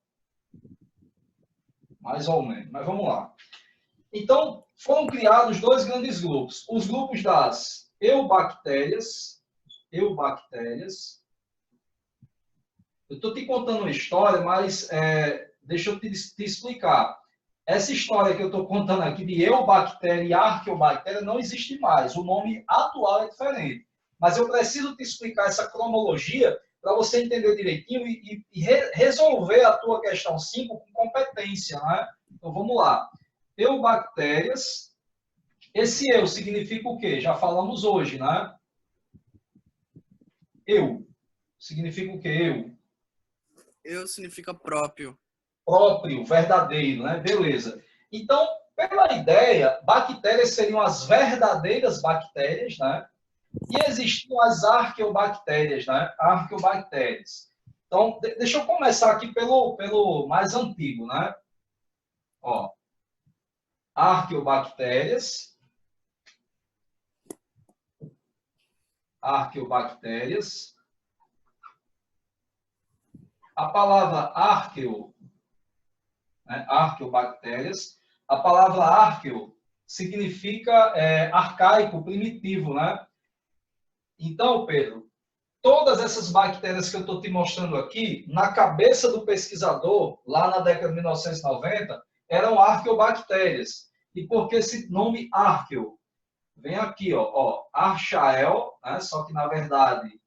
Mais ou menos. Mas vamos lá. Então, foram criados dois grandes grupos. Os grupos das eubactérias. Eu estou te contando uma história, mas deixa eu te explicar. Essa história que eu estou contando aqui de eubactéria e arqueobactéria não existe mais. O nome atual é diferente. Mas eu preciso te explicar essa cronologia para você entender direitinho e resolver a tua questão 5 com competência, né? Então, vamos lá. Eubactérias. Esse eu significa o quê? Já falamos hoje, né? Eu. Significa o quê? Eu. Eu significa próprio. Próprio, verdadeiro, né? Beleza. Então, pela ideia, bactérias seriam as verdadeiras bactérias, né? E existiam as arqueobactérias, né? Arqueobactérias. Então, deixa eu começar aqui pelo mais antigo, né? Ó, arqueobactérias. Arqueobactérias. A palavra arqueo, né? Arqueobactérias. A palavra arqueo significa arcaico, primitivo, né? Então, Pedro, todas essas bactérias que eu estou te mostrando aqui, na cabeça do pesquisador, lá na década de 1990, eram arqueobactérias. E por que esse nome arqueo? Vem aqui, ó, Archael, né? Só que na verdade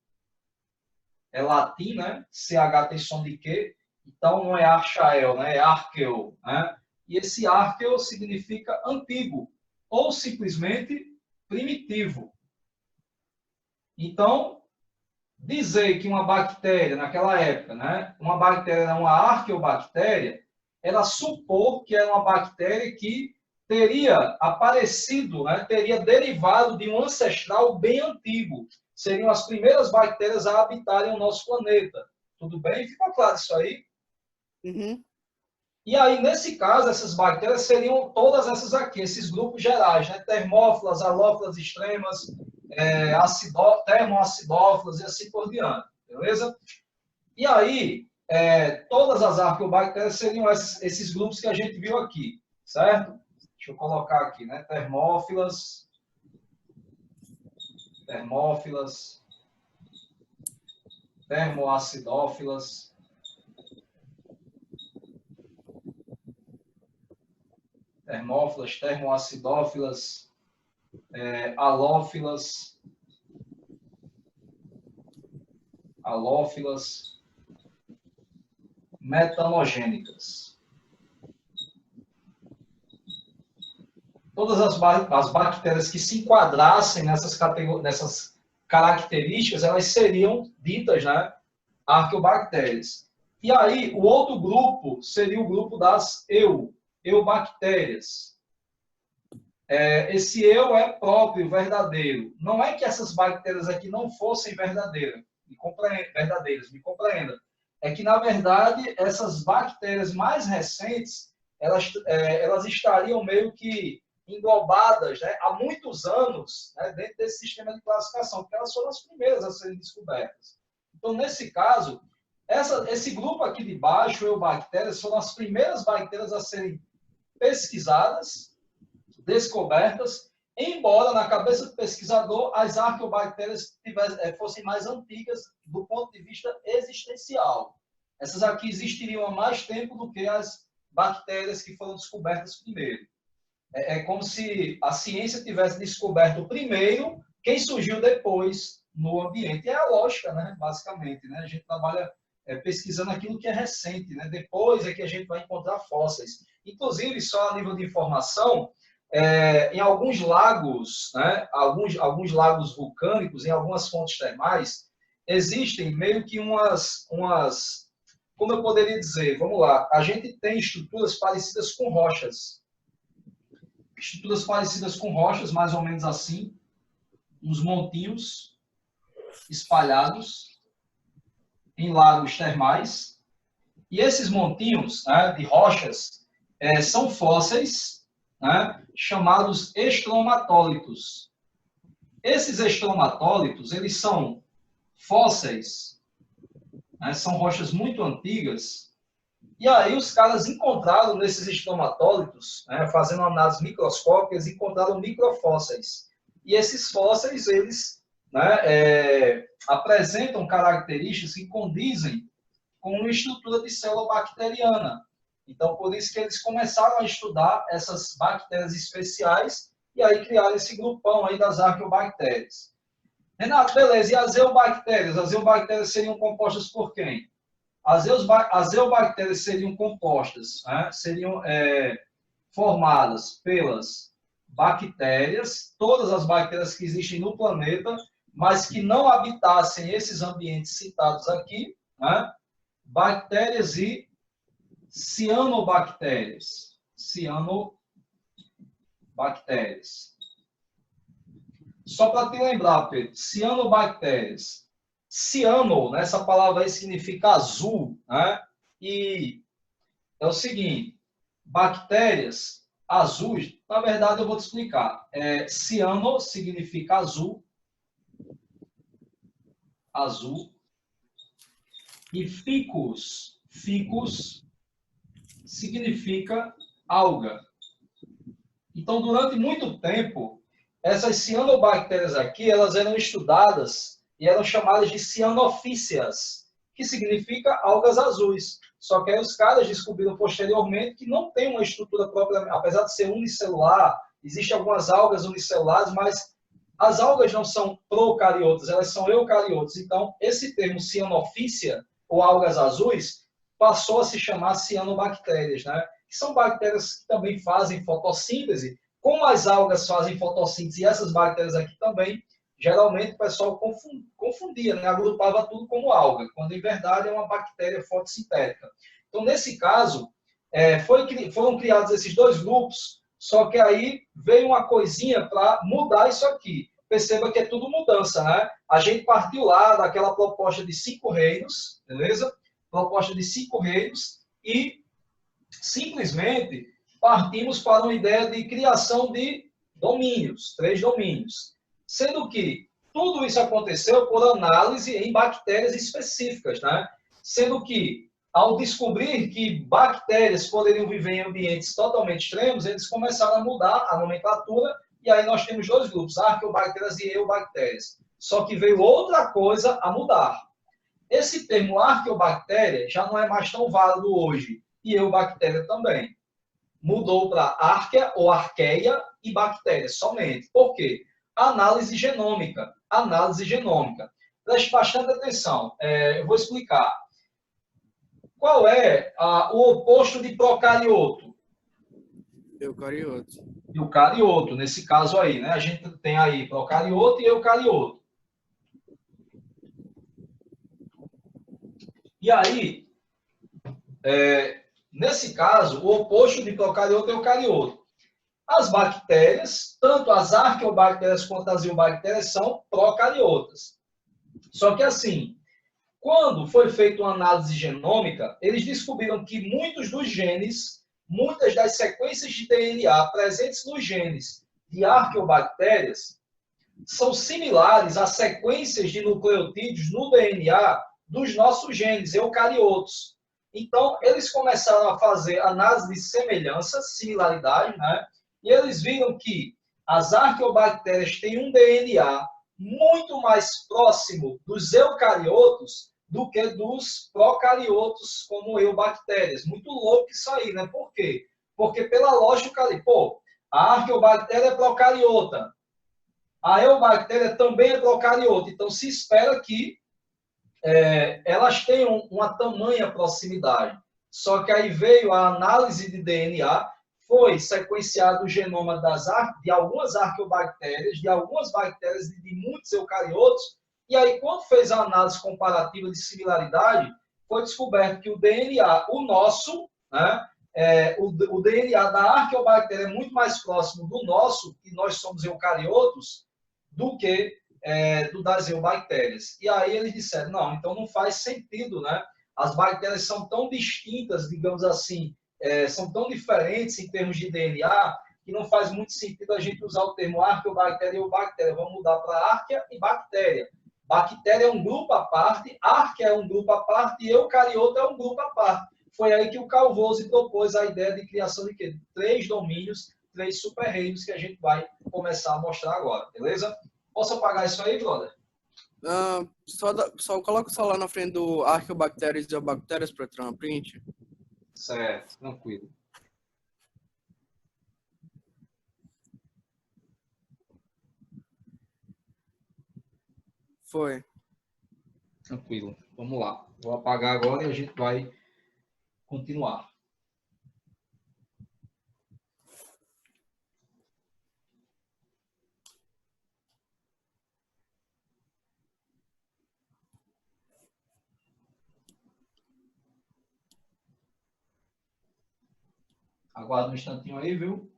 é latim, né? CH tem som de Q, então não é Archael, né? É arqueo, né? E esse arqueo significa antigo, ou simplesmente primitivo. Então, dizer que uma bactéria, naquela época, né? Uma bactéria era uma arqueobactéria, era supor que era uma bactéria que teria aparecido, né? Teria derivado de um ancestral bem antigo. Seriam as primeiras bactérias a habitarem o nosso planeta. Tudo bem? Ficou claro isso aí? Uhum. E aí, nesse caso, essas bactérias seriam todas essas aqui, esses grupos gerais, né? Termófilas, halófilas extremas, termoacidófilas e assim por diante. Beleza? E aí, todas as arqueobactérias seriam esses grupos que a gente viu aqui, certo? Deixa eu colocar aqui, né? Termófilas, termoacidófilas, termoacidófilas, halófilas, metanogênicas. Todas as bactérias que se enquadrassem nessas características, elas seriam ditas, né, arqueobactérias. E aí, o outro grupo seria o grupo das eubactérias. Esse eu é próprio, verdadeiro. Não é que essas bactérias aqui não fossem verdadeiras, me compreenda. É que, na verdade, essas bactérias mais recentes, elas estariam meio que englobadas, né, há muitos anos, né, dentro desse sistema de classificação, porque elas foram as primeiras a serem descobertas. Então, nesse caso, esse grupo aqui de baixo, eubactérias, foram as primeiras bactérias a serem pesquisadas, descobertas, embora na cabeça do pesquisador as arqueobactérias fossem mais antigas do ponto de vista existencial. Essas aqui existiriam há mais tempo do que as bactérias que foram descobertas primeiro. É como se a ciência tivesse descoberto primeiro quem surgiu depois no ambiente. É a lógica, né? Basicamente. Né? A gente trabalha pesquisando aquilo que é recente. Né? Depois é que a gente vai encontrar fósseis. Inclusive, só a nível de informação, em alguns lagos, né? alguns lagos vulcânicos, em algumas fontes termais, existem meio que umas, como eu poderia dizer, vamos lá, a gente tem estruturas parecidas com rochas. Estruturas parecidas com rochas, mais ou menos assim, uns montinhos espalhados em lagos termais. E esses montinhos, né, de rochas são fósseis, né, chamados estromatólitos. Esses estromatólitos, eles são fósseis, né, são rochas muito antigas. E aí os caras encontraram nesses estromatólitos, né, fazendo análises microscópicas, encontraram microfósseis. E esses fósseis, eles, né, apresentam características que condizem com uma estrutura de célula bacteriana. Então, por isso que eles começaram a estudar essas bactérias especiais e aí criaram esse grupão aí das arqueobactérias. Renato, beleza, e as eubactérias? As eubactérias seriam compostas por quem? As eubactérias seriam compostas, né? Seriam formadas pelas bactérias, todas as bactérias que existem no planeta, mas que não habitassem esses ambientes citados aqui, né? Bactérias e cianobactérias. Cianobactérias. Só para te lembrar, Pedro, cianobactérias. Ciano, né, essa palavra aí significa azul, né? E é o seguinte, bactérias azuis, na verdade eu vou te explicar. Ciano significa azul, e ficus significa alga. Então, durante muito tempo, essas cianobactérias aqui, elas eram estudadas e eram chamadas de cianofíceas, que significa algas azuis. Só que aí os caras descobriram posteriormente que não tem uma estrutura própria, apesar de ser unicelular, existem algumas algas unicelulares, mas as algas não são procariotas, elas são eucariotas. Então, esse termo cianofícia, ou algas azuis, passou a se chamar cianobactérias, né? Que são bactérias que também fazem fotossíntese. Como as algas fazem fotossíntese e essas bactérias aqui também, geralmente o pessoal confundia, né? Agrupava tudo como alga, quando em verdade é uma bactéria fotossintética. Então, nesse caso, foram criados esses dois grupos, só que aí veio uma coisinha para mudar isso aqui. Perceba que é tudo mudança, né? A gente partiu lá daquela proposta de 5 reinos, beleza? Proposta de 5 reinos e simplesmente partimos para uma ideia de criação de domínios, 3 domínios. Sendo que tudo isso aconteceu por análise em bactérias específicas, né? Sendo que, ao descobrir que bactérias poderiam viver em ambientes totalmente extremos, eles começaram a mudar a nomenclatura, e aí nós temos 2 grupos, arqueobactérias e eubactérias. Só que veio outra coisa a mudar. Esse termo arqueobactéria já não é mais tão válido hoje, e eubactéria também. Mudou para arquea ou arqueia e bactéria somente. Por quê? Análise genômica. Análise genômica. Preste bastante atenção. Eu vou explicar. Qual é o oposto de procarioto? Eucarioto. Eucarioto, nesse caso aí, né? A gente tem aí procarioto e eucarioto. E aí, nesse caso, o oposto de procarioto é eucarioto. As bactérias, tanto as arqueobactérias quanto as eubactérias, são procariotas. Só que assim, quando foi feita uma análise genômica, eles descobriram que muitos dos genes, muitas das sequências de DNA presentes nos genes de arqueobactérias são similares a sequências de nucleotídeos no DNA dos nossos genes eucariotos. Então, eles começaram a fazer análise de semelhança, similaridade, né? E eles viram que as arqueobactérias têm um DNA muito mais próximo dos eucariotos do que dos procariotos, como eubactérias. Muito louco isso aí, né? Por quê? Porque pela lógica ali, a arqueobactéria é procariota, a eubactéria também é procariota, então se espera que elas tenham uma tamanha proximidade. Só que aí veio a análise de DNA, foi sequenciado o genoma de algumas arqueobactérias, de algumas bactérias e de muitos eucariotos, e aí quando fez a análise comparativa de similaridade, foi descoberto que o DNA, o nosso, né, o DNA da arqueobactéria é muito mais próximo do nosso, que nós somos eucariotos, do que do das eubactérias. E aí eles disseram, não, então não faz sentido, né? As bactérias são tão distintas, digamos assim, são tão diferentes em termos de DNA, que não faz muito sentido a gente usar o termo arqueobactéria e eubactéria. Vamos mudar para árquea e bactéria. Bactéria é um grupo à parte, árquea é um grupo à parte e eucarioto é um grupo à parte. Foi aí que o Calvose propôs a ideia de criação de quê? 3 domínios, 3 super-reinos que a gente vai começar a mostrar agora, beleza? Posso apagar isso aí, brother? Só coloca o celular na frente do arqueobactérias e eubactérias para tirar uma print. Certo, tranquilo. Foi. Tranquilo. Vamos lá. Vou apagar agora e a gente vai continuar. Aguarda um instantinho aí, viu?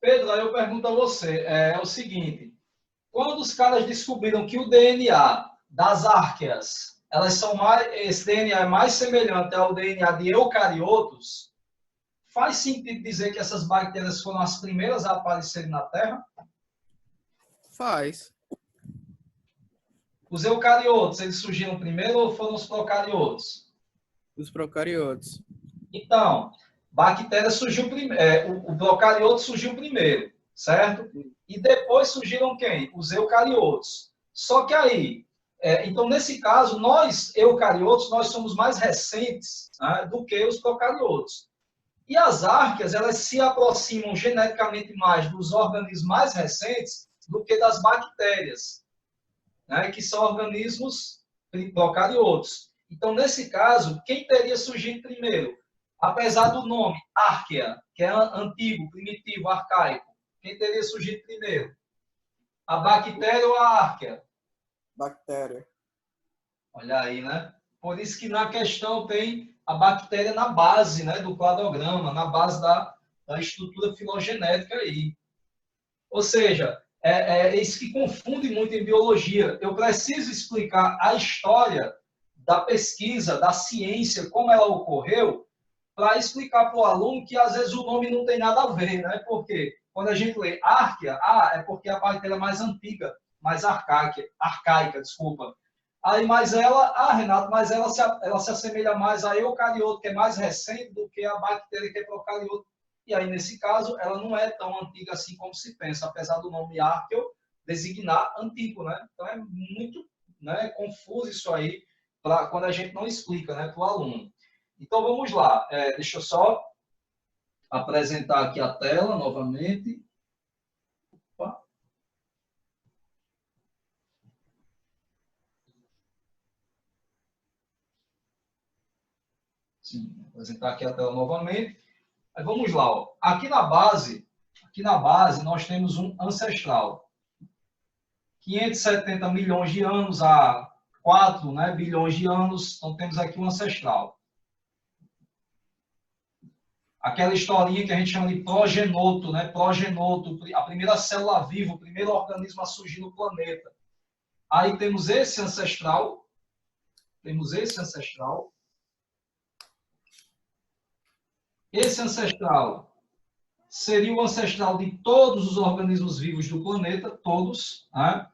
Pedro, aí eu pergunto a você, é o seguinte, quando os caras descobriram que o DNA das árqueas elas são mais, esse DNA é mais semelhante ao DNA de eucariotos, faz sentido dizer que essas bactérias foram as primeiras a aparecerem na Terra? Faz. Os eucariotos, eles surgiram primeiro ou foram os procariotos? Os procariotos. Então, bactéria surgiu primeiro, o procarioto surgiu primeiro, certo? E depois surgiram quem? Os eucariotos. Só que aí, então nesse caso, nós eucariotos, nós somos mais recentes, né, do que os procariotos. E as árqueas, elas se aproximam geneticamente mais dos organismos mais recentes do que das bactérias, né, que são organismos procariotos. Então, nesse caso, quem teria surgido primeiro? Apesar do nome árquea, que é antigo, primitivo, arcaico, quem teria surgido primeiro? A bactéria ou a árquea? Bactéria. Olha aí, né? Por isso que na questão tem a bactéria na base, né, do cladograma, na base da estrutura filogenética aí. Ou seja, é isso que confunde muito em biologia. Eu preciso explicar a história da pesquisa, da ciência, como ela ocorreu, para explicar para o aluno que às vezes o nome não tem nada a ver, né? Porque quando a gente lê árquea, é porque a bactéria é mais antiga, mais arcaica, desculpa. Aí, mas ela, Renato, mas ela se assemelha mais a eucarioto, que é mais recente, do que a bactéria, que é procarioto. E aí, nesse caso, ela não é tão antiga assim como se pensa, apesar do nome Arqueo designar antigo, né? Então, é muito, né, confuso isso aí, quando a gente não explica, né, para o aluno. Então, vamos lá. Deixa eu só apresentar aqui a tela novamente. Opa. Sim, apresentar aqui a tela novamente. Aí vamos lá. Ó. Aqui na base, nós temos um ancestral. 570 milhões de anos a 4, né, bilhões de anos. Então, temos aqui um ancestral. Aquela historinha que a gente chama de progenoto, né? Progenoto, a primeira célula viva, o primeiro organismo a surgir no planeta. Aí temos esse ancestral. Esse ancestral seria o ancestral de todos os organismos vivos do planeta, todos. Né?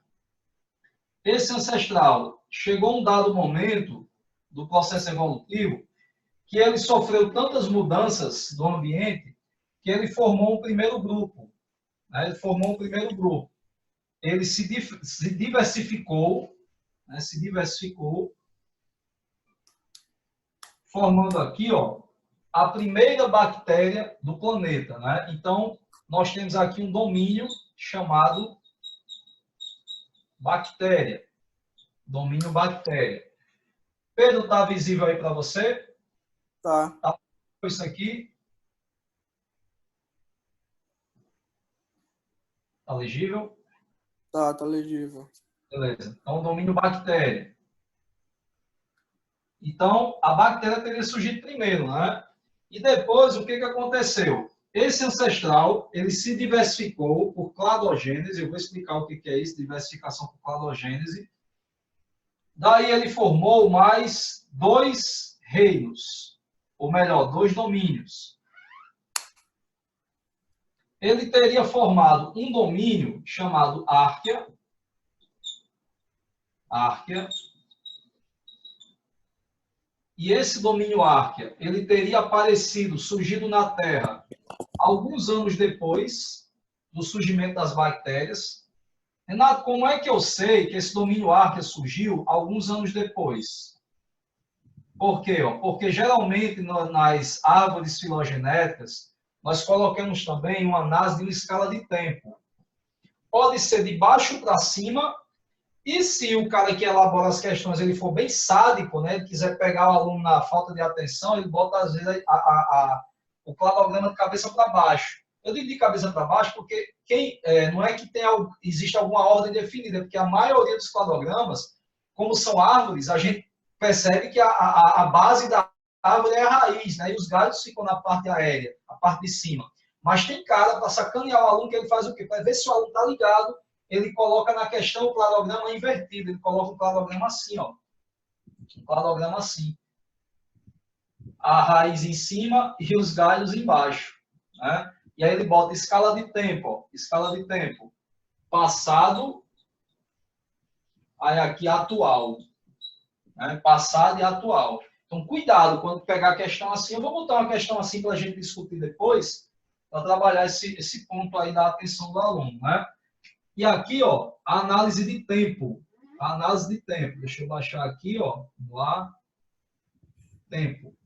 Esse ancestral chegou a um dado momento do processo evolutivo que ele sofreu tantas mudanças do ambiente que ele formou um primeiro grupo. Né? Ele se diversificou, né? Formando aqui, ó, a primeira bactéria do planeta. Né? Então, nós temos aqui um domínio chamado bactéria. Domínio bactéria. Pedro, está visível aí para você? Tá. Isso aqui. Está legível? Tá legível. Beleza. Então, domínio bactéria. Então, a bactéria teria surgido primeiro, né? E depois, o que aconteceu? Esse ancestral, ele se diversificou por cladogênese. Eu vou explicar o que é isso, diversificação por cladogênese. Daí ele formou mais 2 reinos, ou melhor, 2 domínios. Ele teria formado um domínio chamado Árquea. E esse domínio Árquea, ele teria aparecido, surgido na Terra, alguns anos depois do surgimento das bactérias. Renato, como é que eu sei que esse domínio Árquea surgiu alguns anos depois? Por quê? Porque geralmente nas árvores filogenéticas, nós colocamos também uma análise de uma escala de tempo. Pode ser de baixo para cima, e se o cara que elabora as questões ele for bem sádico, né, ele quiser pegar o aluno na falta de atenção, ele bota às vezes o cladograma de cabeça para baixo. Eu digo de cabeça para baixo porque não é que existe alguma ordem definida, porque a maioria dos cladogramas, como são árvores, a gente percebe que a base da árvore é a raiz, né, e os galhos ficam na parte aérea, a parte de cima. Mas tem cara, para sacanear o aluno, que ele faz o quê? Para ver se o aluno está ligado, ele coloca na questão o cladograma invertido, ele coloca o cladograma assim, ó. Um cladograma assim. A raiz em cima e os galhos embaixo. Né? E aí ele bota escala de tempo. Ó, escala de tempo. Passado, aí aqui atual. Né? Passado e atual. Então, cuidado quando pegar a questão assim. Eu vou botar uma questão assim para a gente discutir depois, para trabalhar esse ponto aí da atenção do aluno. Né? E aqui, ó, a análise de tempo. A análise de tempo. Deixa eu baixar aqui, ó. Vamos lá. Tempo.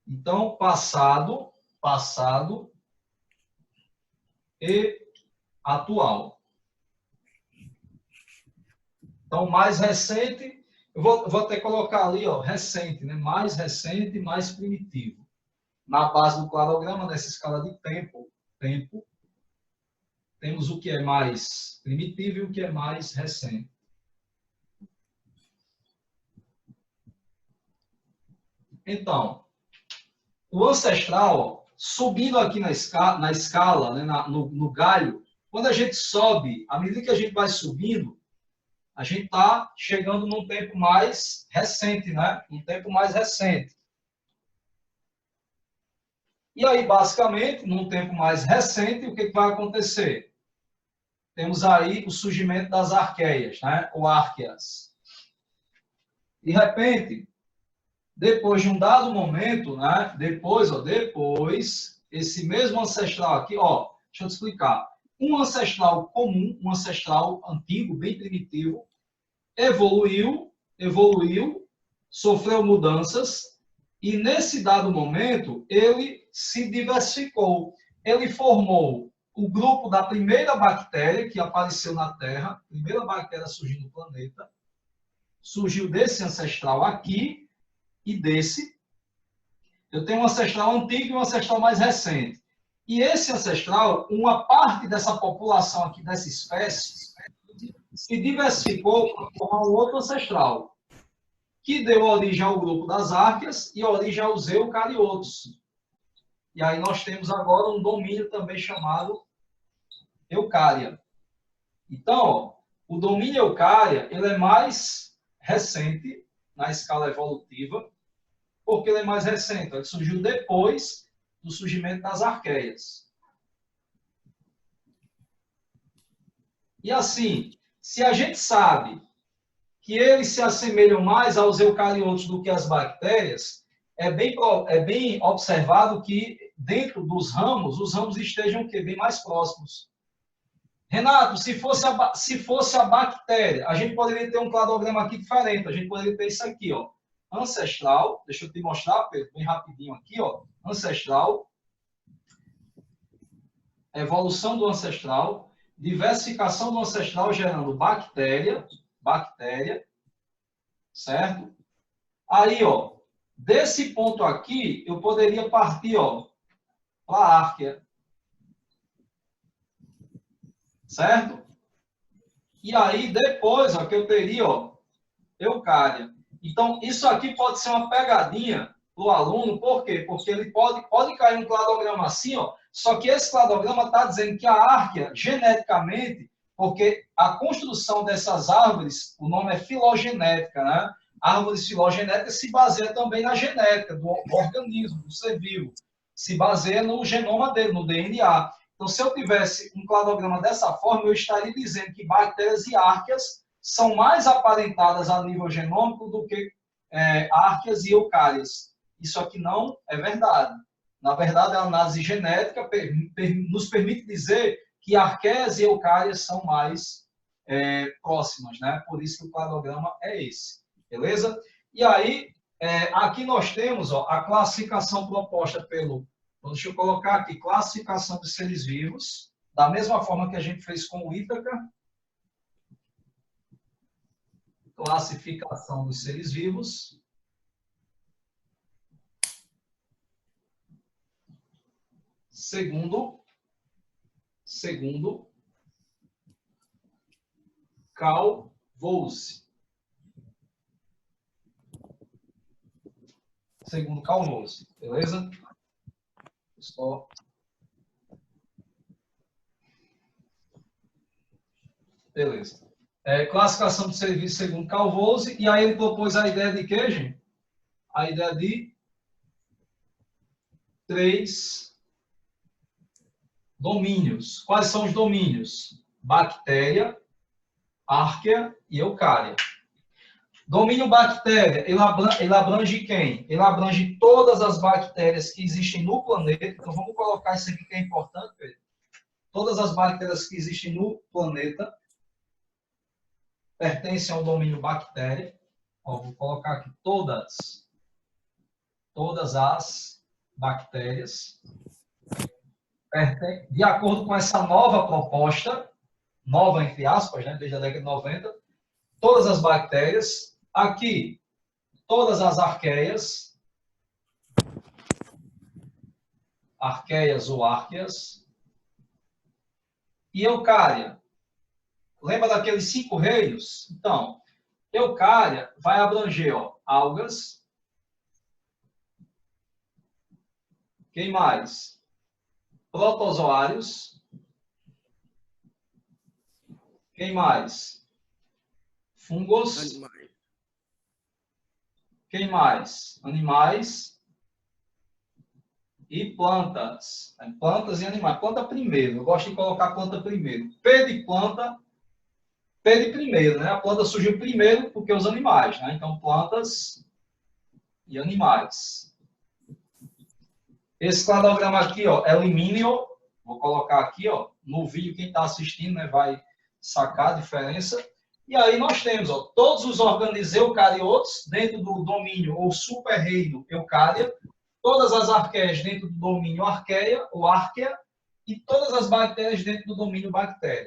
Então, passado e atual. Então, mais recente, eu vou até colocar ali, ó, recente, né? Mais recente, mais primitivo. Na base do cladograma, nessa escala de tempo, temos o que é mais primitivo e o que é mais recente. Então, o ancestral, subindo aqui na escala né, no galho, quando a gente sobe, à medida que a gente vai subindo, a gente está chegando num tempo mais recente, né? Um tempo mais recente. E aí, basicamente, num tempo mais recente, o que vai acontecer? Temos aí o surgimento das arqueias, né? Ou árqueas. De repente, depois de um dado momento, né? Depois, esse mesmo ancestral aqui, ó, deixa eu te explicar. Um ancestral comum, um ancestral antigo, bem primitivo, evoluiu, sofreu mudanças, e nesse dado momento, ele se diversificou. Ele formou o grupo da primeira bactéria que apareceu na Terra, a primeira bactéria surgiu no planeta, surgiu desse ancestral aqui e desse. Eu tenho um ancestral antigo e um ancestral mais recente. E esse ancestral, uma parte dessa população aqui, dessa espécie, se diversificou para formar um outro ancestral, que deu origem ao grupo das árqueas e origem aos eucariotos. E aí nós temos agora um domínio também chamado eucária. Então, ó, o domínio eucária ele é mais recente na escala evolutiva, porque ele é mais recente. Ele surgiu depois do surgimento das arqueias. E assim, se a gente sabe que eles se assemelham mais aos eucariotos do que às bactérias, é bem observado que dentro dos ramos, os ramos estejam bem mais próximos. Renato, se fosse a bactéria, a gente poderia ter um cladograma aqui diferente. A gente poderia ter isso aqui, ó. Ancestral, deixa eu te mostrar, Pedro, bem rapidinho aqui, ó. Ancestral, evolução do ancestral, diversificação do ancestral gerando bactéria, certo? Aí, ó, desse ponto aqui, eu poderia partir, ó, para a árquea. Certo? E aí, depois, ó, que eu teria, ó, eucária. Então, isso aqui pode ser uma pegadinha para o aluno, por quê? Porque ele pode cair um cladograma assim, ó, só que esse cladograma está dizendo que a árquea, geneticamente, porque a construção dessas árvores, o nome é filogenética, né? Árvores filogenéticas se baseia também na genética do organismo, do ser vivo. Se baseia no genoma dele, no DNA. Então, se eu tivesse um cladograma dessa forma, eu estaria dizendo que bactérias e árqueas são mais aparentadas a nível genômico do que árqueas e eucárias. Isso aqui não é verdade. Na verdade, a análise genética nos permite dizer que arqueias e eucárias são mais próximas, né? Por isso que o cladograma é esse, beleza? E aí, aqui nós temos ó, a classificação proposta pelo... Então, deixa eu colocar aqui, classificação dos seres vivos, da mesma forma que a gente fez com o Ítaca. Classificação dos seres vivos. Segundo Carl Woese. Segundo Carl Woese, beleza? Só. Beleza. Classificação de serviço segundo Calvose, e aí ele propôs a ideia de quê, gente? A ideia de 3 domínios. Quais são os domínios? Bactéria, árquea e eucária. Domínio bactéria, ele abrange quem? Ele abrange todas as bactérias que existem no planeta. Então, vamos colocar isso aqui que é importante, Pedro. Todas as bactérias que existem no planeta pertencem ao domínio bactéria. Ó, vou colocar aqui todas as bactérias. De acordo com essa nova proposta, nova entre aspas, né, desde a década de 90, todas as bactérias, aqui, todas as arqueias ou árqueas, e eucária. Lembra daqueles 5 reinos? Então, eucária vai abranger, ó, algas. Quem mais? Protozoários. Quem mais? Fungos. Animais. Quem mais? Animais. E plantas. Plantas e animais. Planta primeiro. Eu gosto de colocar planta primeiro. P de planta. P de primeiro, né? A planta surgiu primeiro porque os animais, né? Então, plantas e animais. Esse cladograma aqui, ó, é limíneo. Vou colocar aqui, ó, no vídeo, quem está assistindo, né, vai sacar a diferença. E aí nós temos, ó, todos os organismos eucariotos dentro do domínio ou super-reino eucária, todas as arqueias dentro do domínio arqueia ou árquea e todas as bactérias dentro do domínio bactéria.